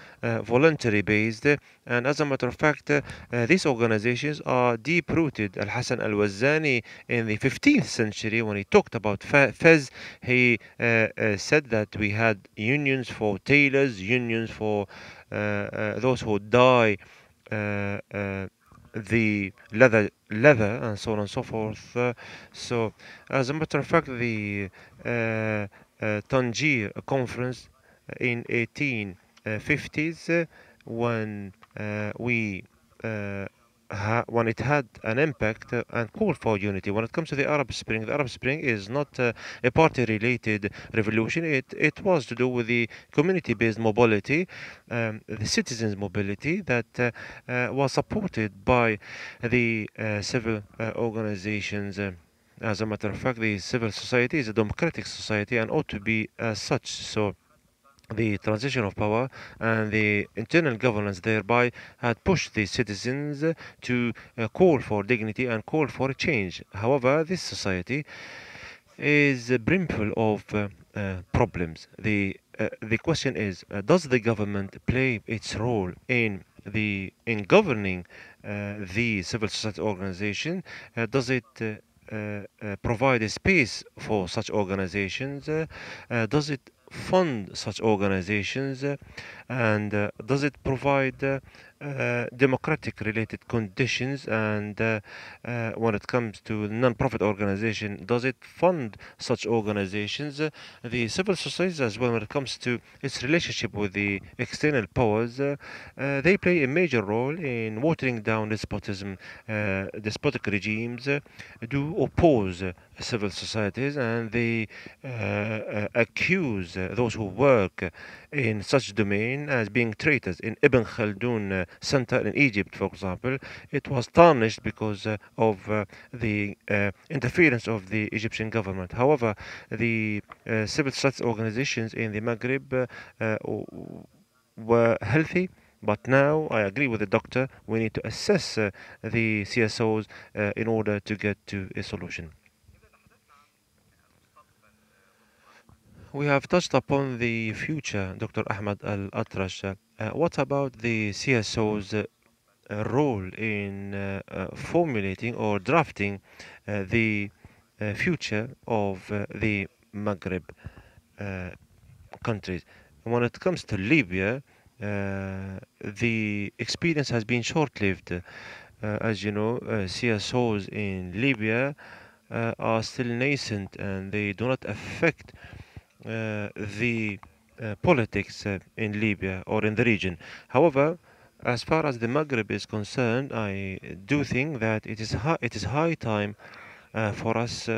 voluntary based, and as a matter of fact, these organizations are deep rooted. Al Hassan Al Wazani in the 15th century, when he talked about Fez, he said that we had unions for tailors, unions for those who dye the leather and so on and so forth. So as a matter of fact, the Tangier conference in 1850s, when we when it had an impact and called for unity. When it comes to the Arab Spring is not a party-related revolution. It was to do with the community-based mobility, the citizens' mobility that was supported by the civil organizations. As a matter of fact, the civil society is a democratic society and ought to be as such. So the transition of power and the internal governance thereby had pushed the citizens to call for dignity and call for change. However, this society is brimful of problems. The question is, does the government play its role in governing the civil society organization? Does it provide a space for such organizations? Does it fund such organizations? And does it provide democratic related conditions, and when it comes to non-profit organization, does it fund such organizations? The civil societies as well, when it comes to its relationship with the external powers, they play a major role in watering down despotism. Despotic regimes do oppose civil societies, and they accuse those who work in such domain as being traitors. In Ibn Khaldun Center in Egypt, for example, it was tarnished because of the interference of the Egyptian government. However, the civil society organizations in the Maghreb were healthy. But now I agree with the doctor, we need to assess the CSOs in order to get to a solution. We have touched upon the future, Dr. Ahmad Al Atrash. What about the CSO's role in formulating or drafting the future of the Maghreb uh, countries? When it comes to Libya, the experience has been short-lived. As you know, CSOs in Libya are still nascent, and they do not affect the politics in Libya or in the region. However, as far as the Maghreb is concerned, I do think that it is high time for us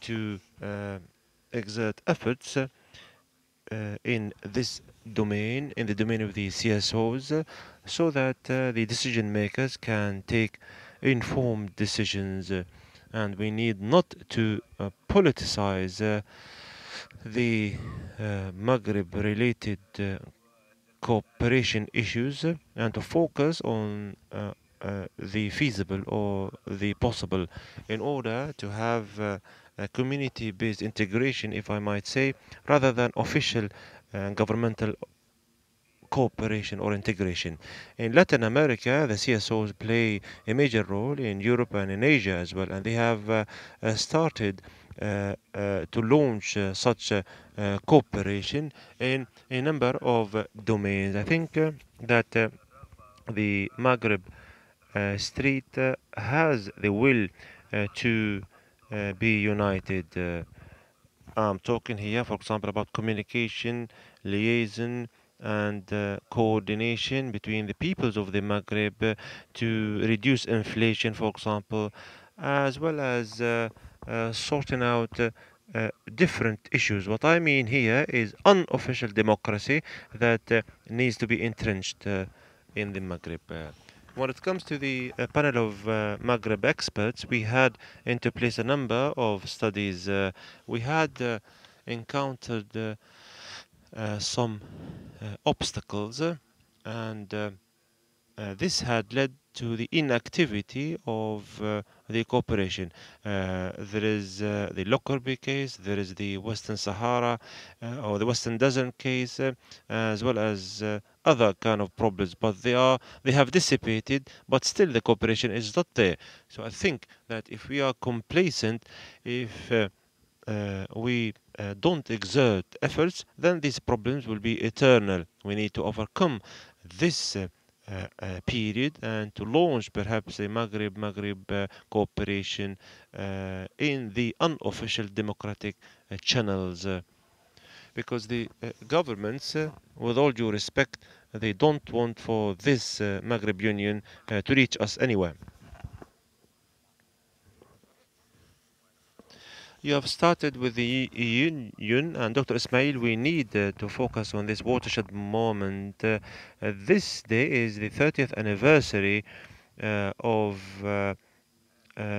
to exert efforts in this domain, in the domain of the CSOs, so that the decision makers can take informed decisions. And we need not to politicize the Maghreb related cooperation issues and to focus on the feasible or the possible in order to have a community based integration, if I might say, rather than official governmental cooperation or integration. In Latin America, the CSOs play a major role in Europe and in Asia as well, and they have started to launch such cooperation in a number of domains. I think that the Maghreb Street has the will to be united. I'm talking here, for example, about communication, liaison, and coordination between the peoples of the Maghreb to reduce inflation, for example, as well as sorting out different issues. What I mean here is unofficial democracy that needs to be entrenched in the Maghreb. When it comes to the panel of Maghreb experts, we had into place a number of studies. We had encountered some obstacles, and this had led to the inactivity of the cooperation. There is the Lockerbie case, there is the Western Sahara or the Western Desert case, as well as other kind of problems. But they have dissipated, but still the cooperation is not there. So I think that if we are complacent, if we don't exert efforts, then these problems will be eternal. We need to overcome this period and to launch perhaps a Maghreb cooperation in the unofficial democratic channels. Because the governments, with all due respect, they don't want for this Maghreb Union to reach us anywhere. You have started with the union, and Dr. Ismail, we need to focus on this watershed moment. This day is the 30th anniversary of the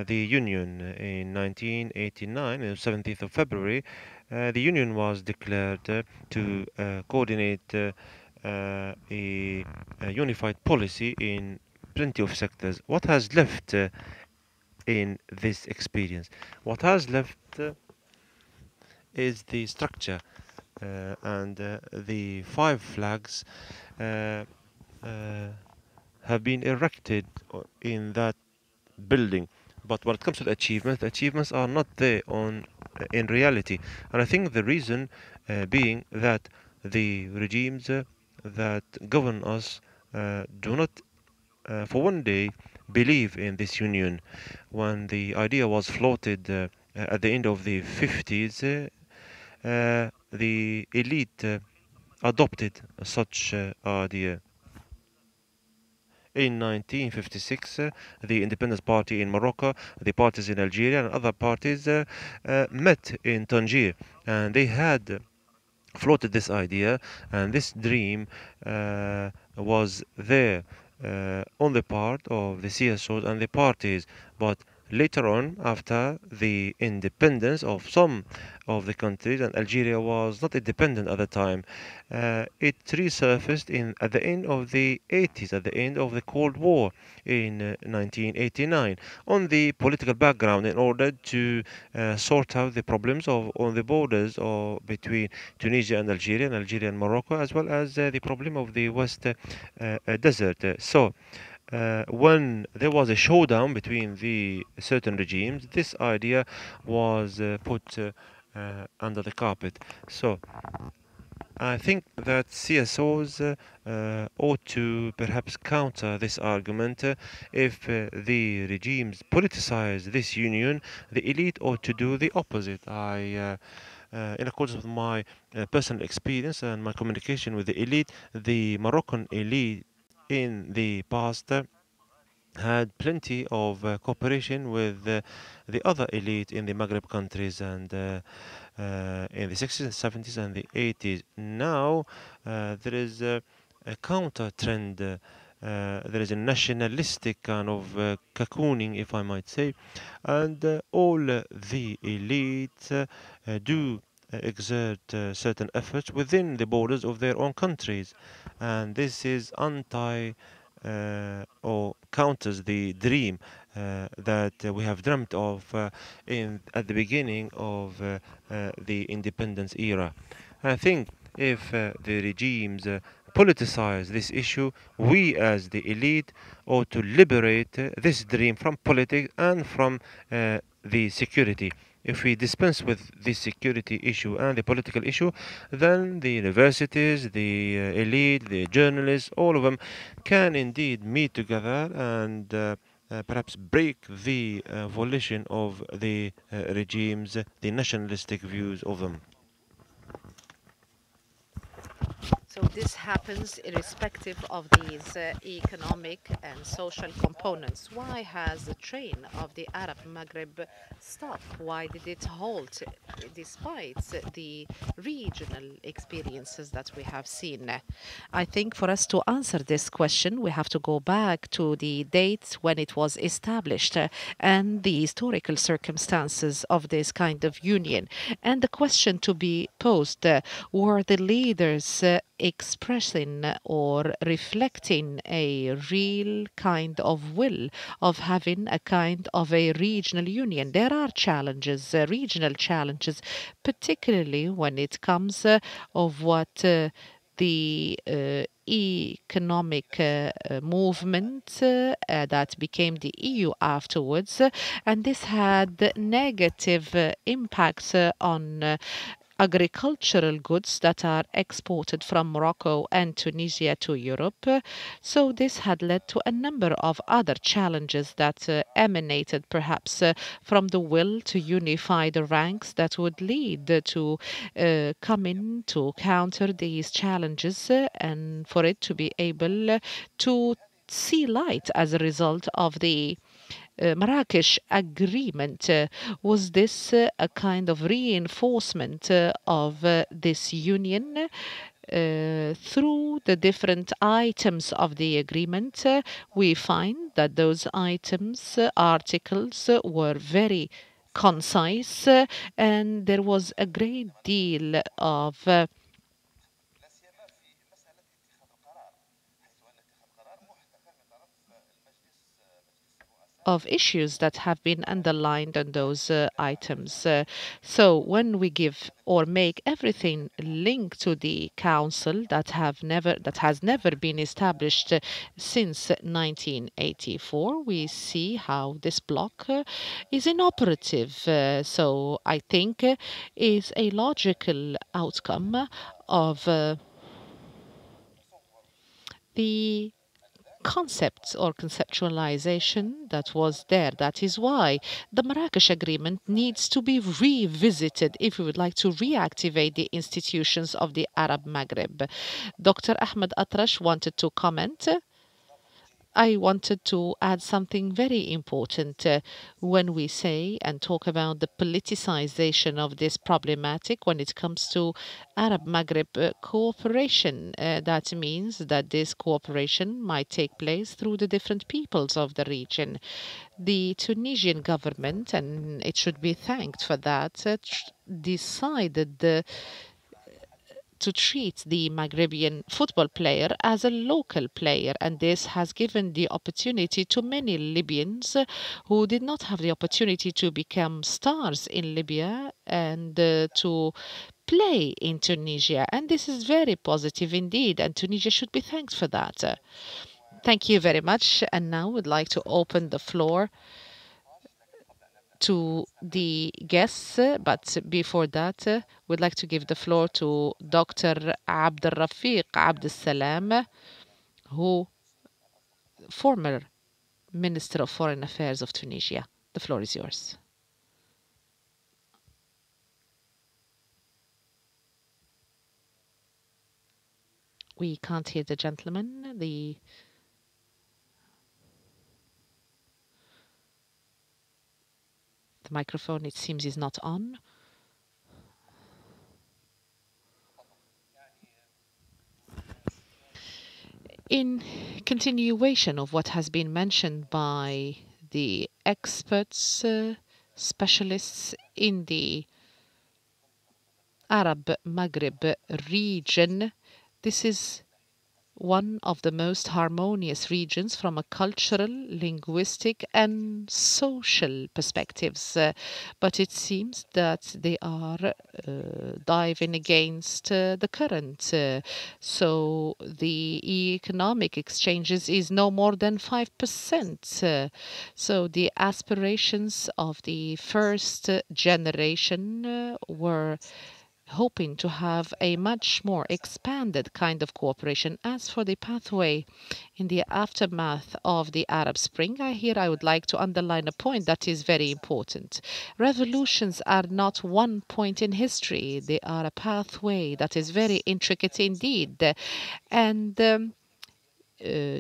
Union in 1989, on 17th of February. The Union was declared to coordinate a unified policy in plenty of sectors. What has left in this experience? What has left is the structure and the five flags uh, uh, have been erected in that building. But when it comes to the achievements are not there on in reality. And I think the reason being that the regimes that govern us do not for one day believe in this union. When the idea was floated at the end of the 50s, the elite adopted such idea. In 1956, the Independence Party in Morocco, the parties in Algeria, and other parties met in Tangier, and they had floated this idea, and this dream was there on the part of the CSOs and the parties. But later on, after the independence of some of the countries, and Algeria was not independent at the time, it resurfaced in at the end of the 80s, at the end of the Cold War in 1989, on the political background in order to sort out the problems of on the borders or between Tunisia and Algeria and Morocco, as well as the problem of the West Desert. When there was a showdown between the certain regimes, this idea was put under the carpet. So I think that CSOs ought to perhaps counter this argument. If the regimes politicize this union, the elite ought to do the opposite. In accordance with my personal experience and my communication with the elite, the Moroccan elite in the past had plenty of cooperation with the other elite in the Maghreb countries and in the 60s and 70s and the 80s. Now there is a counter trend. There is a nationalistic kind of cocooning, if I might say, and all the elite do exert certain efforts within the borders of their own countries, and this is anti or counters the dream that we have dreamt of in at the beginning of the independence era. I think if the regimes politicize this issue, we as the elite ought to liberate this dream from politics and from the security. If we dispense with this security issue and the political issue, then the universities, the elite, the journalists, all of them can indeed meet together and perhaps break the volition of the regimes, the nationalistic views of them. So this happens irrespective of these economic and social components. Why has the train of the Arab Maghreb stopped? Why did it halt despite the regional experiences that we have seen? I think for us to answer this question, we have to go back to the dates when it was established and the historical circumstances of this kind of union. And the question to be posed were the leaders expressing or reflecting a real kind of will of having a kind of a regional union. There are challenges, regional challenges, particularly when it comes of what the economic movement that became the EU afterwards, and this had negative impacts on agricultural goods that are exported from Morocco and Tunisia to Europe. So this had led to a number of other challenges that emanated perhaps from the will to unify the ranks that would lead to come in to counter these challenges and for it to be able to see light as a result of the Marrakesh agreement. Was this a kind of reinforcement of this union? Through the different items of the agreement, we find that those items, articles, were very concise, and there was a great deal of issues that have been underlined on those items. So when we give or make everything linked to the council that has never been established since 1984, we see how this block is inoperative. So I think is a logical outcome of the concepts or conceptualization that was there. That is why the Marrakesh Agreement needs to be revisited if we would like to reactivate the institutions of the Arab Maghreb. Dr. Ahmed Atrash wanted to comment. I wanted to add something very important when we say and talk about the politicization of this problematic when it comes to Arab Maghreb cooperation. That means that this cooperation might take place through the different peoples of the region. The Tunisian government, and it should be thanked for that, decided to treat the Maghrebian football player as a local player, and this has given the opportunity to many Libyans who did not have the opportunity to become stars in Libya and to play in Tunisia. And this is very positive indeed, and Tunisia should be thanked for that. Thank you very much. And now we'd like to open the floor to the guests, but before that, we'd like to give the floor to Dr. Abdel Rafiq Abdel Salam, who former Minister of Foreign Affairs of Tunisia. The floor is yours. We can't hear the gentleman. The microphone, it seems, is not on. In continuation of what has been mentioned by the experts, specialists in the Arab Maghreb region, this is one of the most harmonious regions from a cultural, linguistic, and social perspectives. But it seems that they are diving against the current. So the economic exchanges is no more than 5%. So the aspirations of the first generation were hoping to have a much more expanded kind of cooperation. As for the pathway in the aftermath of the Arab Spring, I would like to underline a point that is very important. Revolutions are not one point in history. They are a pathway that is very intricate indeed. And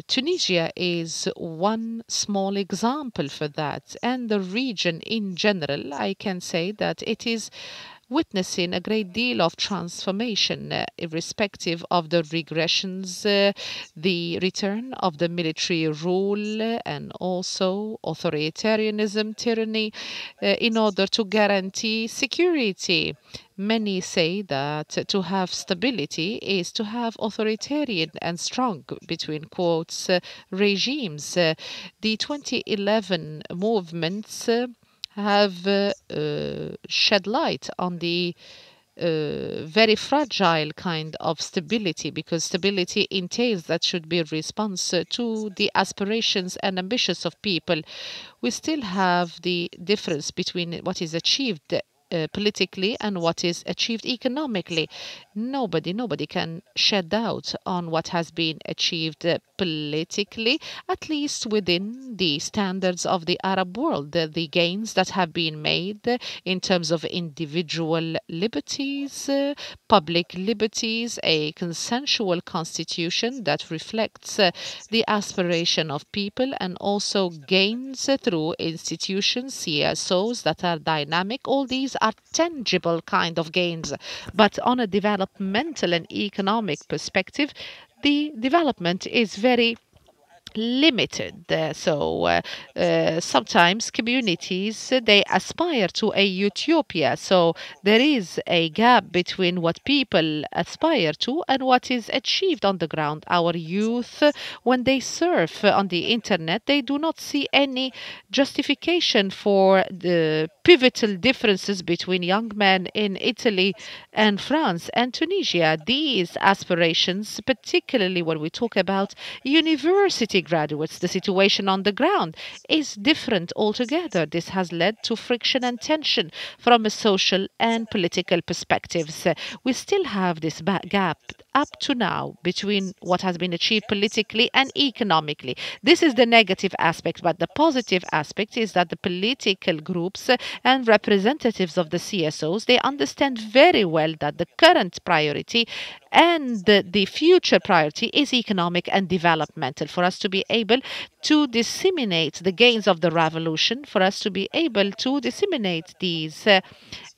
Tunisia is one small example for that. And the region in general, I can say that it is witnessing a great deal of transformation, irrespective of the regressions, the return of the military rule, and also authoritarianism, tyranny, in order to guarantee security. Many say that to have stability is to have authoritarian and strong, between quotes, regimes. The 2011 movements have shed light on the very fragile kind of stability, because stability entails that should be a response to the aspirations and ambitions of people. We still have the difference between what is achieved politically and what is achieved economically. Nobody can shed doubt on what has been achieved politically, at least within the standards of the Arab world. The gains that have been made in terms of individual liberties, public liberties, a consensual constitution that reflects the aspiration of people, and also gains through institutions, CSOs that are dynamic. All these are tangible kind of gains. But on a developmental and economic perspective, the development is very limited. Sometimes communities they aspire to a utopia. So there is a gap between what people aspire to and what is achieved on the ground. Our youth, when they surf on the internet, they do not see any justification for the pivotal differences between young men in Italy and France and Tunisia. These aspirations, particularly when we talk about university university graduates, the situation on the ground is different altogether. This has led to friction and tension from a social and political perspectives. We still have this gap up to now between what has been achieved politically and economically. This is the negative aspect, but the positive aspect is that the political groups and representatives of the CSOs, they understand very well that the current priority and the future priority is economic and developmental, for us to be able to disseminate the gains of the revolution, for us to be able to disseminate these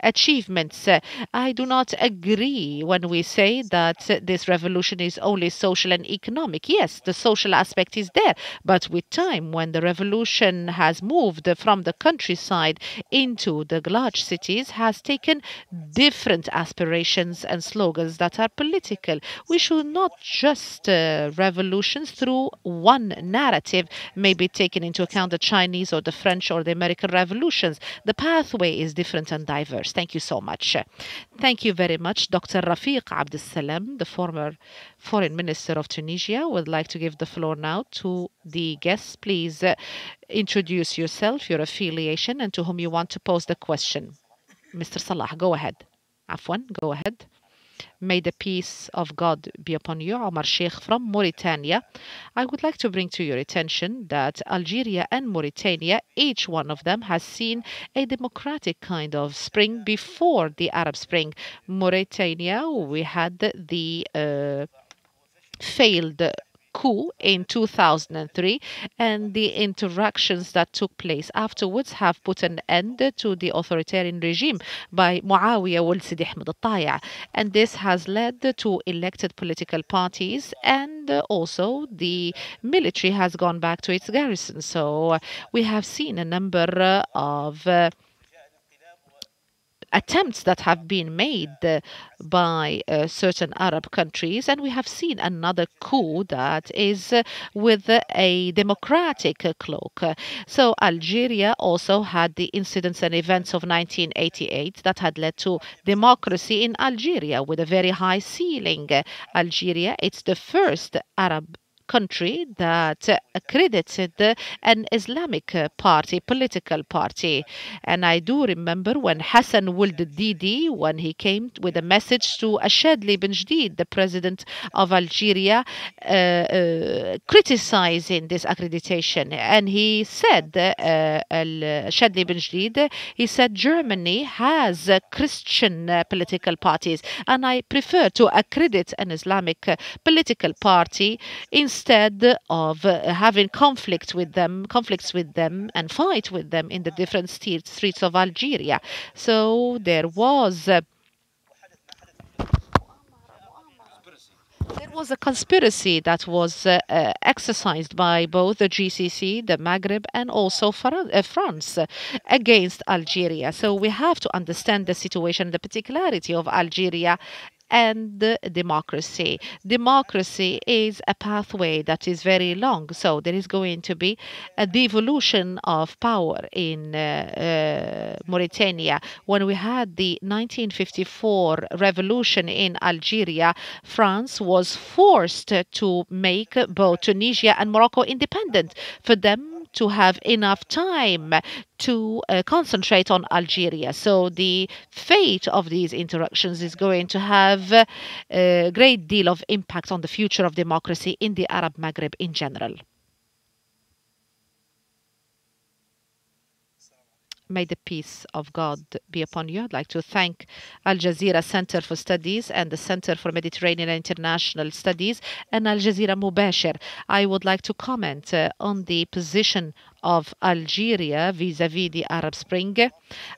achievements. I do not agree when we say that this revolution is only social and economic. Yes, the social aspect is there, but with time, when the revolution has moved from the countryside into the large cities, has taken different aspirations and slogans that are political. We should not just revolutions through one narrative, maybe taking into account the Chinese or the French or the American revolutions. The pathway is different and diverse. Thank you so much. Thank you very much, Dr. Rafiq Abdessalam, the former Foreign Minister of Tunisia. Would like to give the floor now to the guests. Please introduce yourself, your affiliation, and to whom you want to pose the question. Mr. Salah, go ahead. Afwan, go ahead. May the peace of God be upon you. Omar Sheikh from Mauritania. I would like to bring to your attention that Algeria and Mauritania, each one of them has seen a democratic kind of spring before the Arab Spring. Mauritania, we had the failed coup in 2003, and the interactions that took place afterwards have put an end to the authoritarian regime by Muawiyah Ould Sidi Ahmed al-Taya, and this has led to elected political parties, and also the military has gone back to its garrison. So we have seen a number of attempts that have been made by certain Arab countries, and we have seen another coup that is with a democratic cloak. So Algeria also had the incidents and events of 1988 that had led to democracy in Algeria with a very high ceiling. Algeria, it's the first Arab country that accredited an Islamic party, political party. And I do remember when Hassan Ould Didi, when he came with a message to Ashadli Ben Jdid, the president of Algeria, criticizing this accreditation. And he said, Ashadli Ben Jdid, he said, Germany has Christian political parties, and I prefer to accredit an Islamic political party instead of having conflicts with them and fight with them in the different streets of Algeria. So there was a conspiracy that was exercised by both the GCC, the Maghreb, and also France against Algeria. So we have to understand the situation, the particularity of Algeria and democracy. Democracy is a pathway that is very long. So there is going to be a devolution of power in Mauritania. When we had the 1954 revolution in Algeria, France was forced to make both Tunisia and Morocco independent for them to have enough time to concentrate on Algeria. So the fate of these interactions is going to have a great deal of impact on the future of democracy in the Arab Maghreb in general. May the peace of God be upon you. I'd like to thank Al Jazeera Center for Studies and the Center for Mediterranean and International Studies and Al Jazeera Mubashir. I would like to comment on the position of Algeria vis-à-vis the Arab Spring.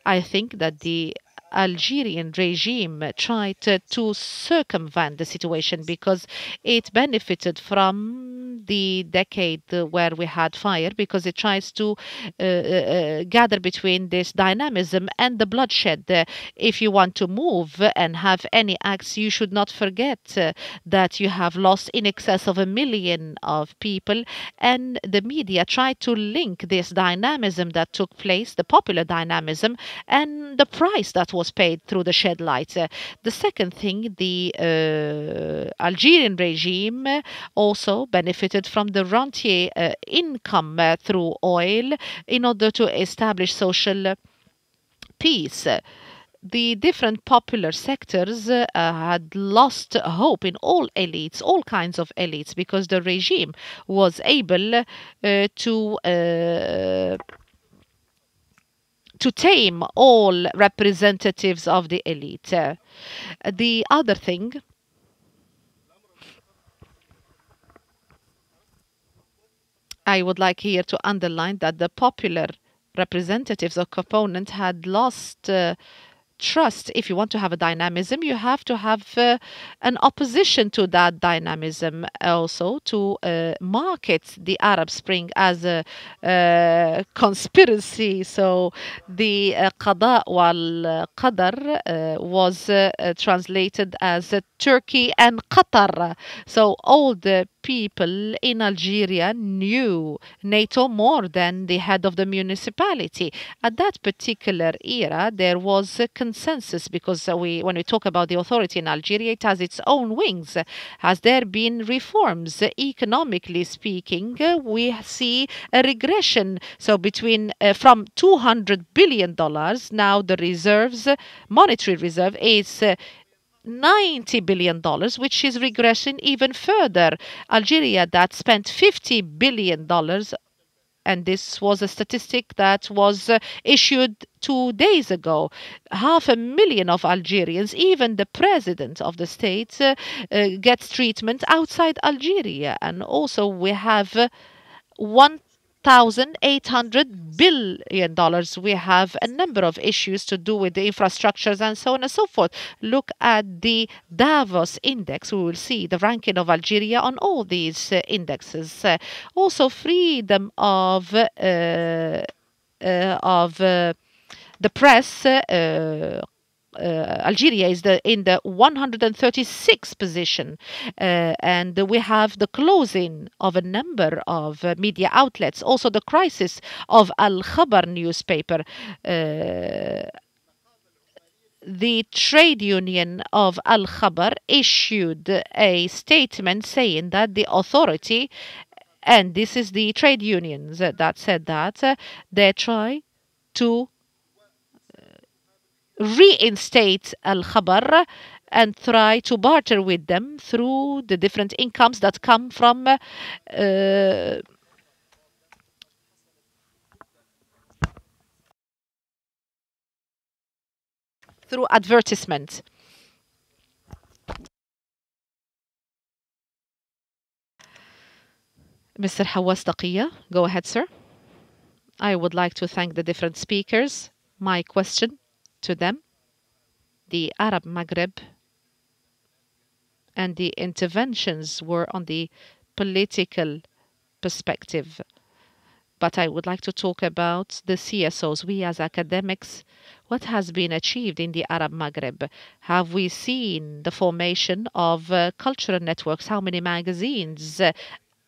I think that the Algerian regime tried to circumvent the situation because it benefited from the decade where we had fire, because it tries to gather between this dynamism and the bloodshed. If you want to move and have any acts, you should not forget that you have lost in excess of 1 million of people, and the media tried to link this dynamism that took place, the popular dynamism, and the price that was paid through the shed lights. The second thing, the Algerian regime also benefited benefited from the rentier income through oil in order to establish social peace. The different popular sectors had lost hope in all elites, all kinds of elites, because the regime was able to tame all representatives of the elite. The other thing, I would like here to underline that the popular representatives or component had lost trust. If you want to have a dynamism, you have to have an opposition to that dynamism, also to market the Arab Spring as a conspiracy. So the Qada wal Qadar was translated as Turkey and Qatar. So all the people in Algeria knew NATO more than the head of the municipality. At that particular era, there was a consensus, because when we talk about the authority in Algeria, it has its own wings. Has there been reforms? Economically speaking, we see a regression. So from $200 billion, now the reserves, monetary reserve, is $90 billion, which is regression even further. Algeria that spent $50 billion, and this was a statistic that was issued 2 days ago. 500,000 of Algerians, even the president of the state, gets treatment outside Algeria. And also we have $1,800 billion. We have a number of issues to do with the infrastructures and so on and so forth. Look at the Davos index. We will see the ranking of Algeria on all these indexes. Also, freedom of the press. Algeria is in the 136th position, and we have the closing of a number of media outlets. Also, the crisis of Al Khabar newspaper. The trade union of Al Khabar issued a statement saying that the authority, and this is the trade unions that said that, they try to reinstate Al Khabar and try to barter with them through the different incomes that come from through advertisement. Mr. Hawas Taqiya, go ahead, sir. I would like to thank the different speakers. My question to them: the Arab Maghreb and the interventions were on the political perspective. But I would like to talk about the CSOs. We as academics, what has been achieved in the Arab Maghreb? Have we seen the formation of cultural networks? How many magazines,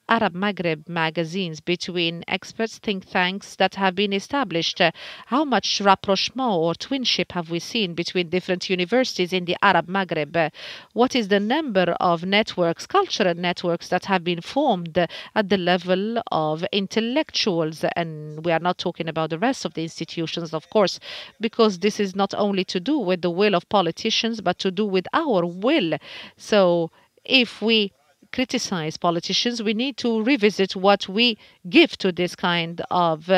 Arab Maghreb magazines, between experts, think tanks that have been established? How much rapprochement or twinship have we seen between different universities in the Arab Maghreb? What is the number of networks, cultural networks, that have been formed at the level of intellectuals? And we are not talking about the rest of the institutions, of course, because this is not only to do with the will of politicians, but to do with our will. So if we criticize politicians, we need to revisit what we give to this kind of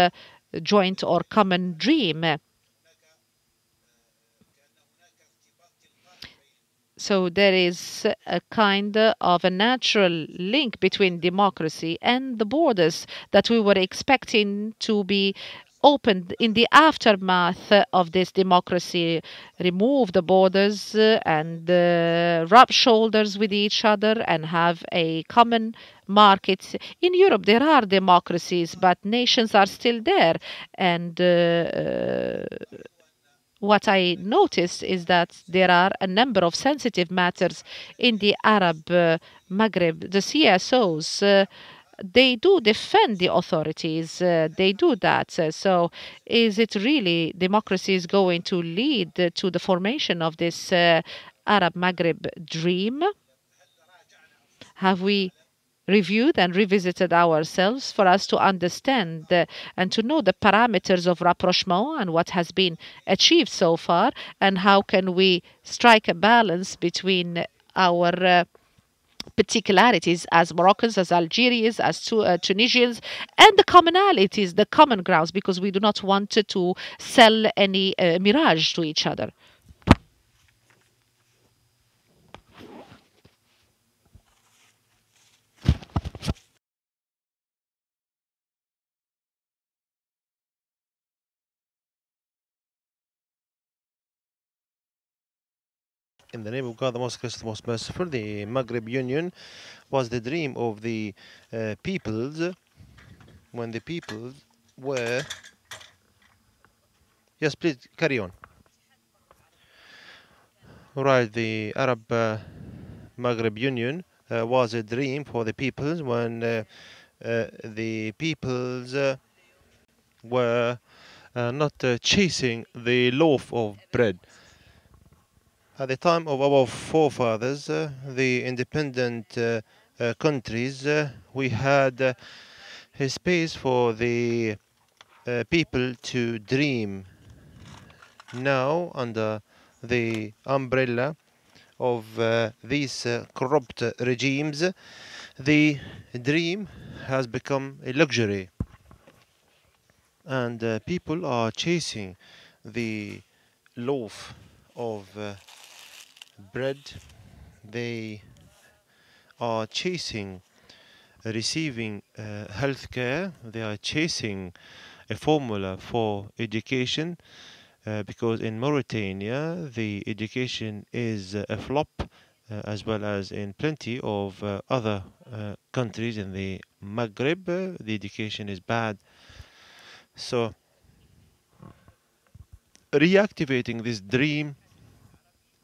joint or common dream. So there is a kind of a natural link between democracy and the borders that we were expecting to be opened in the aftermath of this democracy. Remove the borders and rub shoulders with each other and have a common market. In Europe, there are democracies, but nations are still there. And what I noticed is that there are a number of sensitive matters in the Arab Maghreb. The CSOs, they do defend the authorities. They do that. So is it really democracy is going to lead to the formation of this Arab Maghreb dream? Have we reviewed and revisited ourselves for us to understand and to know the parameters of rapprochement and what has been achieved so far, and how can we strike a balance between our particularities as Moroccans, as Algerians, as Tunisians, and the commonalities, the common grounds, because we do not want to sell any mirage to each other. In the name of God, the most gracious, the most merciful, the Maghreb Union was the dream of the peoples when the peoples were. Yes, please carry on. Right, the Arab Maghreb Union was a dream for the peoples when the peoples were not chasing the loaf of bread. At the time of our forefathers, the independent countries, we had a space for the people to dream. Now, under the umbrella of these corrupt regimes, the dream has become a luxury, and people are chasing the loaf of bread. They are chasing receiving health care. They are chasing a formula for education because in Mauritania the education is a flop, as well as in plenty of other countries in the Maghreb. The education is bad. So reactivating this dream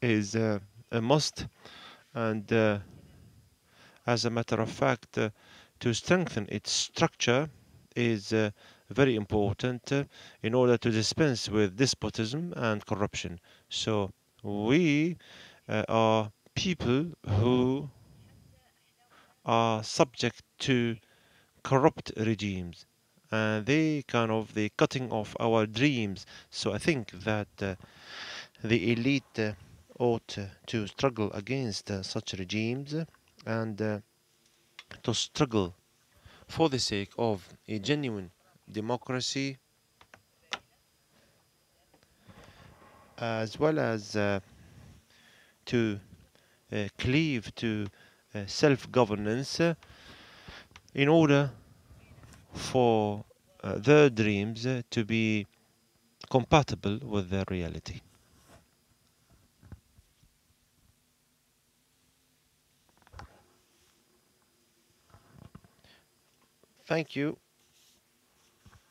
is a must, and as a matter of fact, to strengthen its structure is very important in order to dispense with despotism and corruption. So we are people who are subject to corrupt regimes, and they kind of the cutting off our dreams. So I think that the elite ought to struggle against such regimes, and to struggle for the sake of a genuine democracy, as well as to cleave to self-governance in order for their dreams to be compatible with their reality. Thank you.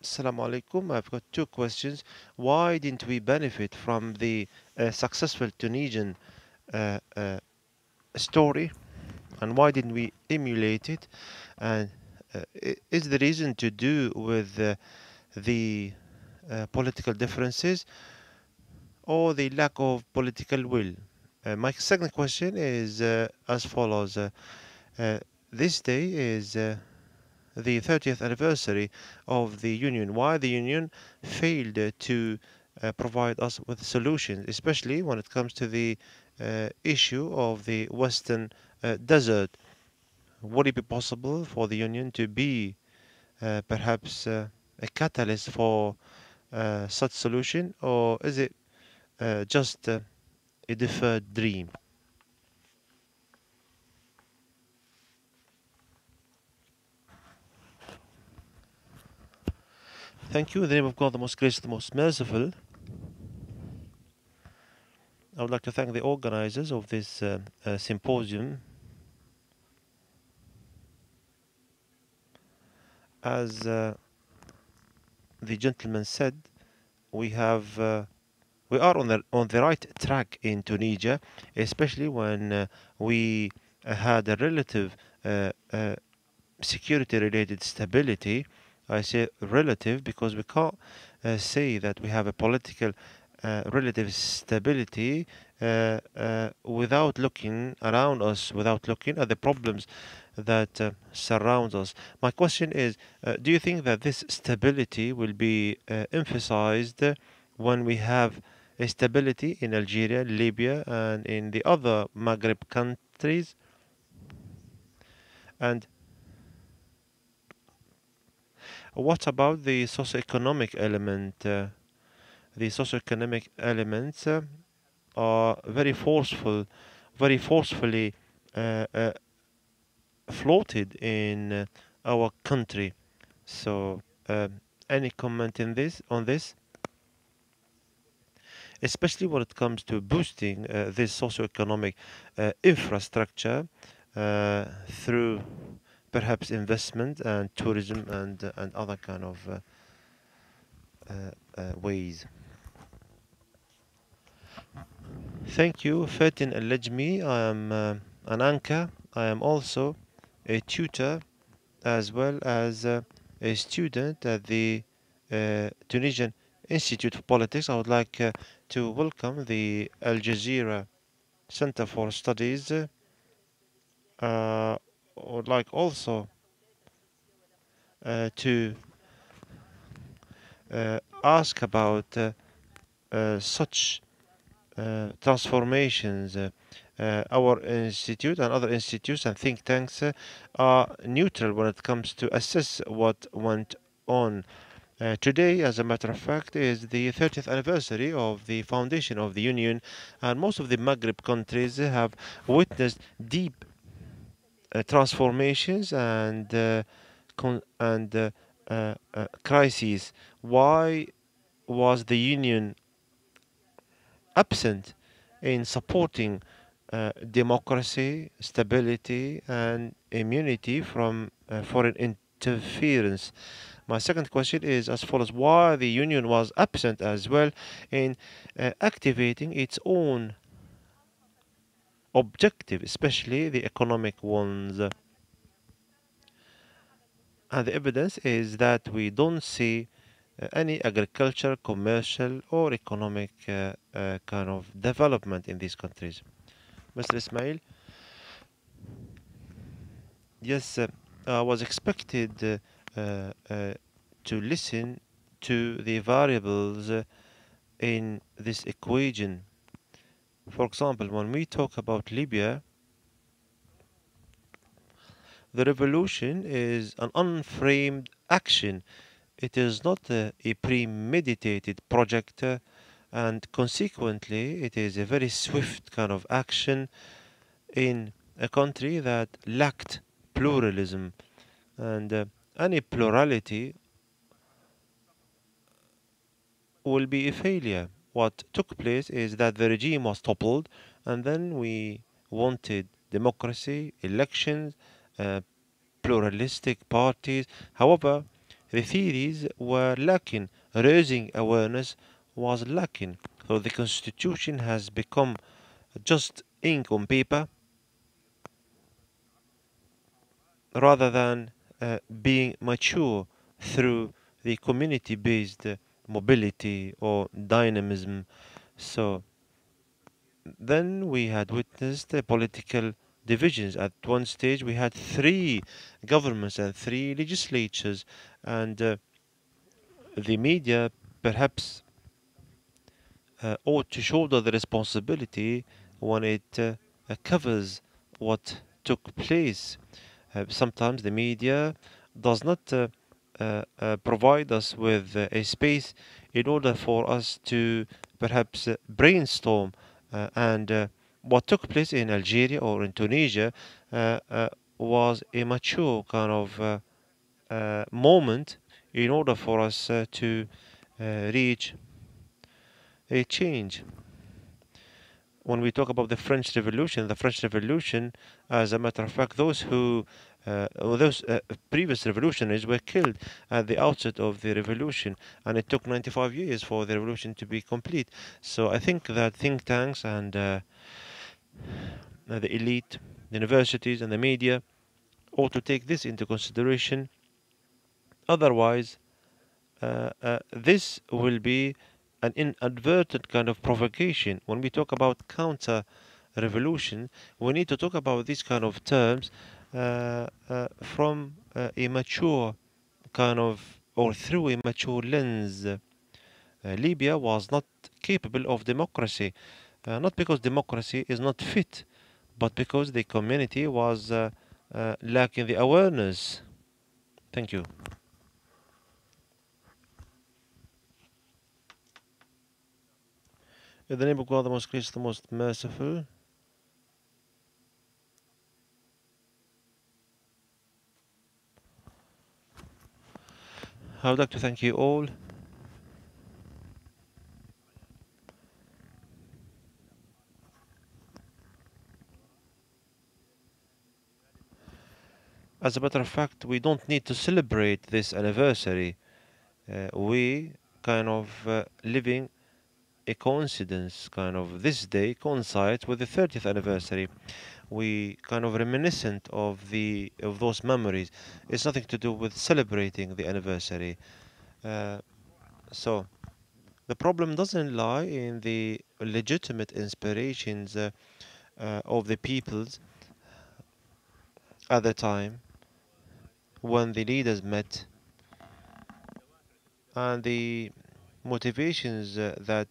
Assalamu alaikum. I've got two questions. Why didn't we benefit from the successful Tunisian story, and why didn't we emulate it? And is the reason to do with the political differences or the lack of political will? My second question is as follows. Uh, this day is the 30th anniversary of the Union. Why the Union failed to provide us with solutions, especially when it comes to the issue of the Western Desert? Would it be possible for the Union to be perhaps a catalyst for such solution, or is it just a deferred dream? Thank you. In the name of God, the most gracious, the most merciful, I would like to thank the organizers of this symposium. As the gentleman said, we have we are on the right track in Tunisia, especially when we had a relative security related stability. I say relative because we can't say that we have a political relative stability without looking around us, without looking at the problems that surround us. My question is, do you think that this stability will be emphasized when we have a stability in Algeria, Libya, and in the other Maghreb countries? And what about the socioeconomic element? The socioeconomic elements are very forcefully uh, uh, floated in our country. So, any comment in this on this, especially when it comes to boosting this socioeconomic infrastructure through perhaps investment and tourism and other kind of ways. Thank you, Fatin Al-Lajmi. I am an anchor. I am also a tutor as well as a student at the Tunisian Institute of Politics. I would like to welcome the Al Jazeera Center for Studies. I would like also to ask about such transformations. Our institute and other institutes and think tanks are neutral when it comes to assess what went on. Today, as a matter of fact, is the 30th anniversary of the foundation of the Union, and most of the Maghreb countries have witnessed deep transformations and crises. Why was the Union absent in supporting democracy, stability, and immunity from foreign interference? My second question is as follows: why the Union was absent as well in activating its own objective, especially the economic ones? And the evidence is that we don't see any agriculture, commercial, or economic kind of development in these countries. Mr. Ismail, yes, I was expected to listen to the variables in this equation. For example, when we talk about Libya, the revolution is an unframed action. It is not a premeditated project, and consequently, it is a very swift kind of action in a country that lacked pluralism. And any plurality will be a failure. What took place is that the regime was toppled, and then we wanted democracy, elections, uh, pluralistic parties. However, the theories were lacking, raising awareness was lacking. So the constitution has become just ink on paper rather than being mature through the community based mobility or dynamism. So then we had witnessed political divisions. At one stage, we had three governments and three legislatures, and the media perhaps ought to shoulder the responsibility when it covers what took place. Sometimes the media does not provide us with a space in order for us to perhaps brainstorm and what took place in Algeria or in Tunisia was a mature kind of moment in order for us to reach a change. When we talk about the French Revolution, as a matter of fact, those previous revolutionaries were killed at the outset of the revolution, and it took 95 years for the revolution to be complete. So I think that think tanks and the elite, the universities, and the media ought to take this into consideration. Otherwise, this will be an inadvertent kind of provocation. When we talk about counter revolution, we need to talk about these kind of terms from a mature kind of or through a mature lens. Libya was not capable of democracy, not because democracy is not fit, but because the community was lacking the awareness. Thank you. In the name of God, the most gracious, the most merciful, I would like to thank you all. As a matter of fact, we don't need to celebrate this anniversary. We kind of living a coincidence, kind of this day coincides with the 30th anniversary. We kind of reminiscent of those memories. It's nothing to do with celebrating the anniversary. Uh, so the problem doesn't lie in the legitimate inspirations of the peoples at the time when the leaders met and the motivations that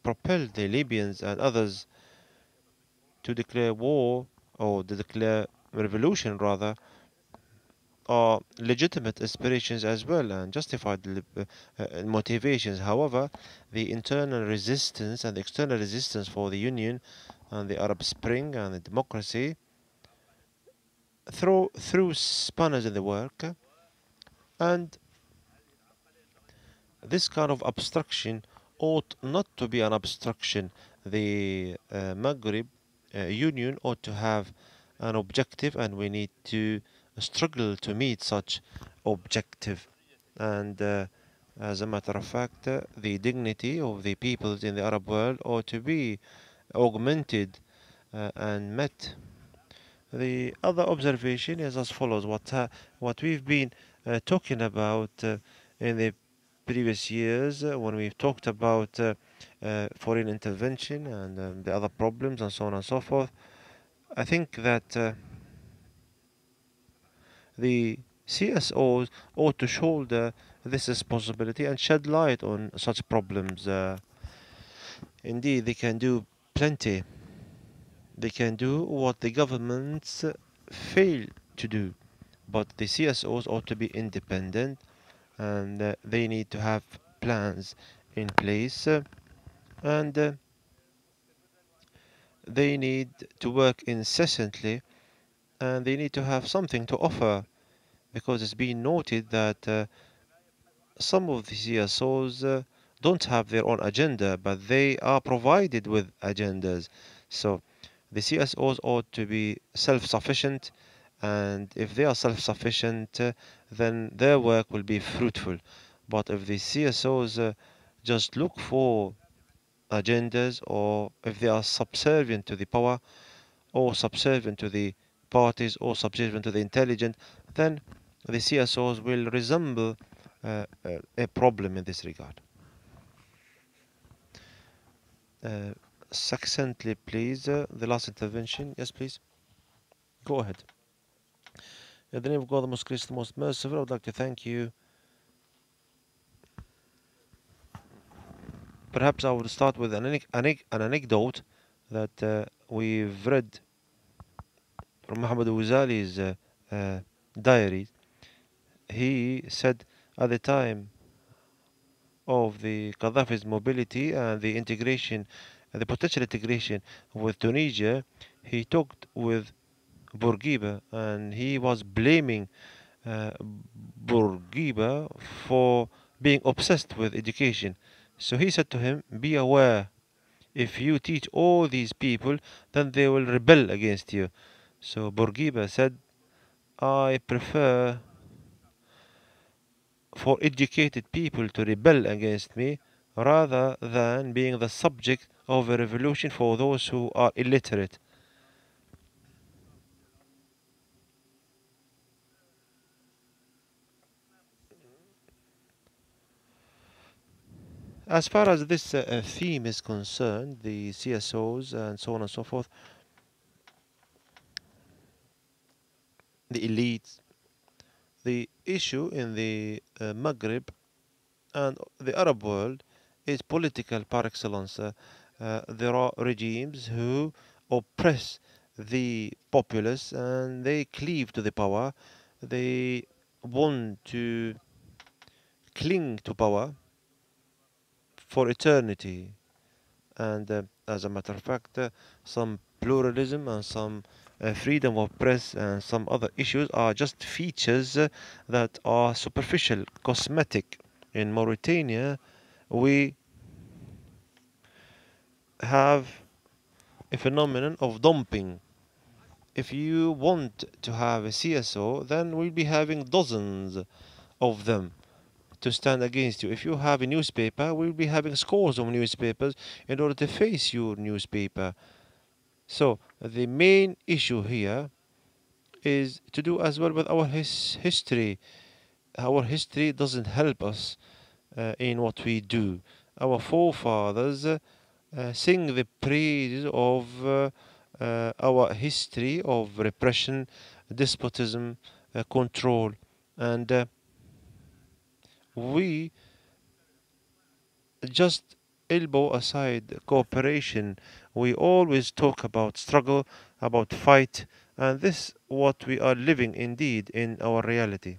propelled the Libyans and others to declare war or to declare revolution rather are legitimate aspirations as well and justified motivations. However, the internal resistance and the external resistance for the Union and the Arab Spring and the democracy threw spanners in the work, and this kind of obstruction ought not to be an obstruction. The Maghreb Union ought to have an objective, and we need to struggle to meet such objective. And as a matter of fact, the dignity of the peoples in the Arab world ought to be augmented and met. The other observation is as follows: what we've been talking about in the previous years when we've talked about foreign intervention and the other problems and so on and so forth. I think that the CSOs ought to shoulder this responsibility and shed light on such problems. Indeed, they can do plenty. They can do what the governments fail to do. But the CSOs ought to be independent and they need to have plans in place and they need to work incessantly and they need to have something to offer because it's been noted that some of the CSOs don't have their own agenda, but they are provided with agendas. So the CSOs ought to be self-sufficient, and if they are self-sufficient, then their work will be fruitful. But if the CSOs just look for agendas, or if they are subservient to the power, or subservient to the parties, or subservient to the intelligence, then the CSOs will resemble a problem in this regard. Uh, Succinctly, please, the last intervention. Yes, please. Go ahead. In the name of God, the most gracious, the most merciful, I would like to thank you. Perhaps I would start with an anecdote that we've read from Muhammad Wuzali's diary. He said at the time of the Gaddafi's mobility and the integration, the potential integration with Tunisia, he talked with Bourguiba and he was blaming uh, Bourguiba for being obsessed with education. So he said to him, be aware, if you teach all these people, then they will rebel against you. So Bourguiba said, I prefer for educated people to rebel against me rather than being the subject of a revolution for those who are illiterate. As far as this theme is concerned, the CSOs and so on and so forth, the elites, the issue in the Maghreb and the Arab world is political par excellence. There are regimes who oppress the populace and they cleave to the power. They want to cling to power for eternity. And as a matter of fact, some pluralism and some freedom of press and some other issues are just features that are superficial, cosmetic. In Mauritania, we have a phenomenon of dumping. If you want to have a CSO, then we'll be having dozens of them to stand against you. If you have a newspaper, we'll be having scores of newspapers in order to face your newspaper. So the main issue here is to do as well with our history. Our history doesn't help us in what we do. Our forefathers sing the praises of our history of repression, despotism, control, and we just elbow aside cooperation. We always talk about struggle, about fight, and this what we are living indeed in our reality.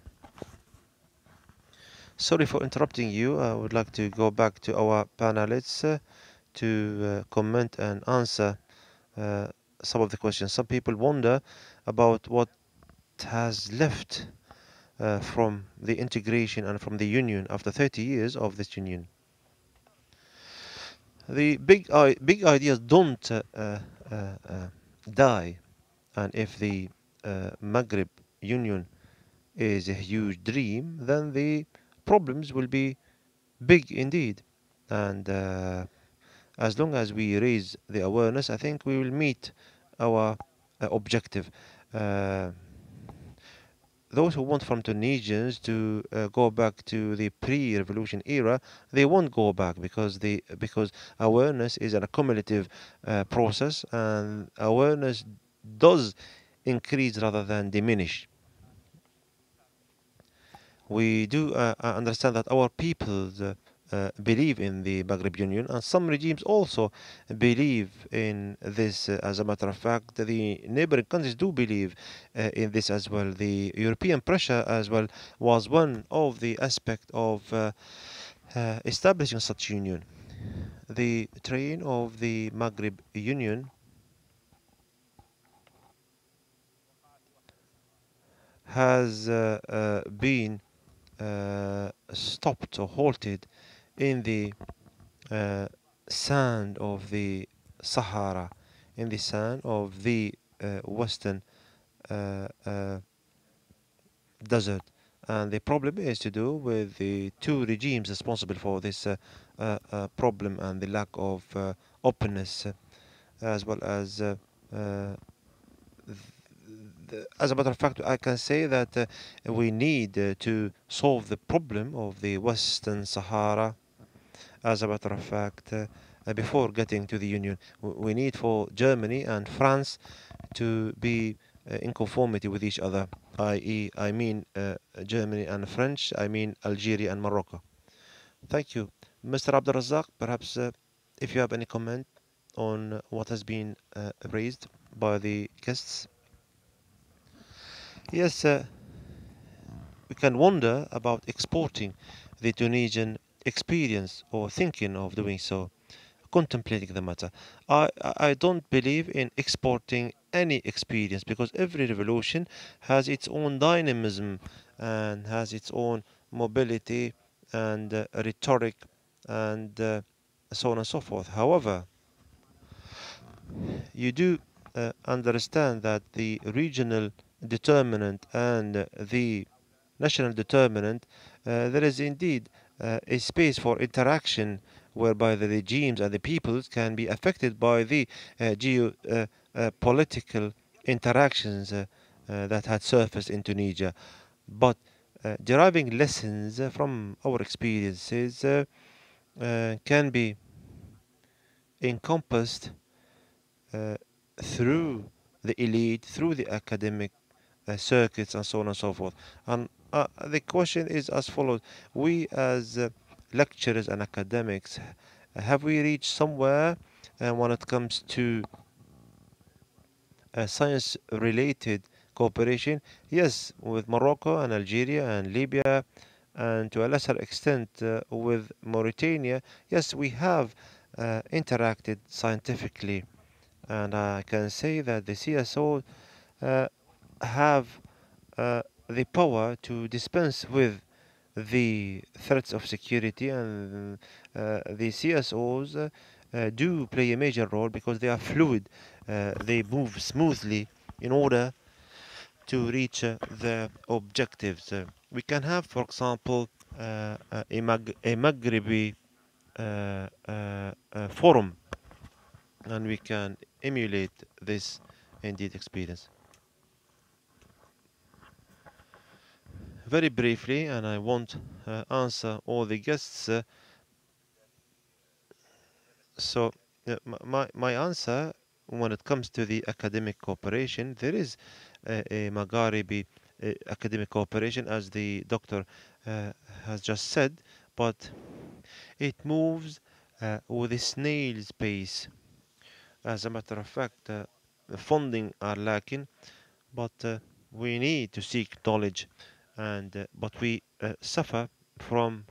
Sorry for interrupting you. I would like to go back to our panelists to comment and answer uh, some of the questions. Some people wonder about what has left from the integration and from the union after 30 years of this union. The big ideas don't die, and if the Maghreb Union is a huge dream, then the problems will be big indeed. And as long as we raise the awareness, I think we will meet our objective. Uh, those who want from Tunisians to go back to the pre-revolution era, they won't go back because awareness is an accumulative process, and awareness does increase rather than diminish. We do understand that our peoples believe in the Maghreb Union, and some regimes also believe in this. As a matter of fact, the neighboring countries do believe in this as well. The European pressure as well was one of the aspects of establishing such union. The train of the Maghreb Union has been stopped or halted in the uh, sand of the Sahara, in the sand of the western desert. And the problem is to do with the two regimes responsible for this problem and the lack of openness, as well as as a matter of fact, I can say that we need to solve the problem of the Western Sahara. As a matter of fact, before getting to the Union, we need for Germany and France to be in conformity with each other, i.e., I mean Germany and French, I mean Algeria and Morocco. Thank you. Mr. Abdulrazak, perhaps if you have any comment on what has been raised by the guests. Yes, we can wonder about exporting the Tunisian experience or thinking of doing so, contemplating the matter. I don't believe in exporting any experience because every revolution has its own dynamism and has its own mobility and rhetoric and so on and so forth. However, you do understand that the regional determinant and the national determinant, there is indeed a space for interaction whereby the regimes and the peoples can be affected by the geopolitical interactions that had surfaced in Tunisia. But deriving lessons from our experiences, can be encompassed uh, through the elite, through the academic circuits, and so on and so forth. And the question is as follows: we, as lecturers and academics, have we reached somewhere when it comes to science related cooperation? Yes, with Morocco and Algeria and Libya, and to a lesser extent with Mauritania. Yes, we have interacted scientifically, and I can say that the CSO uh, have the power to dispense with the threats of security, and the CSOs do play a major role because they are fluid. They move smoothly in order to reach the objectives. We can have, for example, a Maghrebi forum, and we can emulate this indeed experience. Very briefly, and I won't answer all the guests. So, my answer when it comes to the academic cooperation, there is a Magharibi academic cooperation, as the doctor uh, has just said, but it moves with a snail's pace. As a matter of fact, the funding are lacking, but we need to seek knowledge, and but we suffer from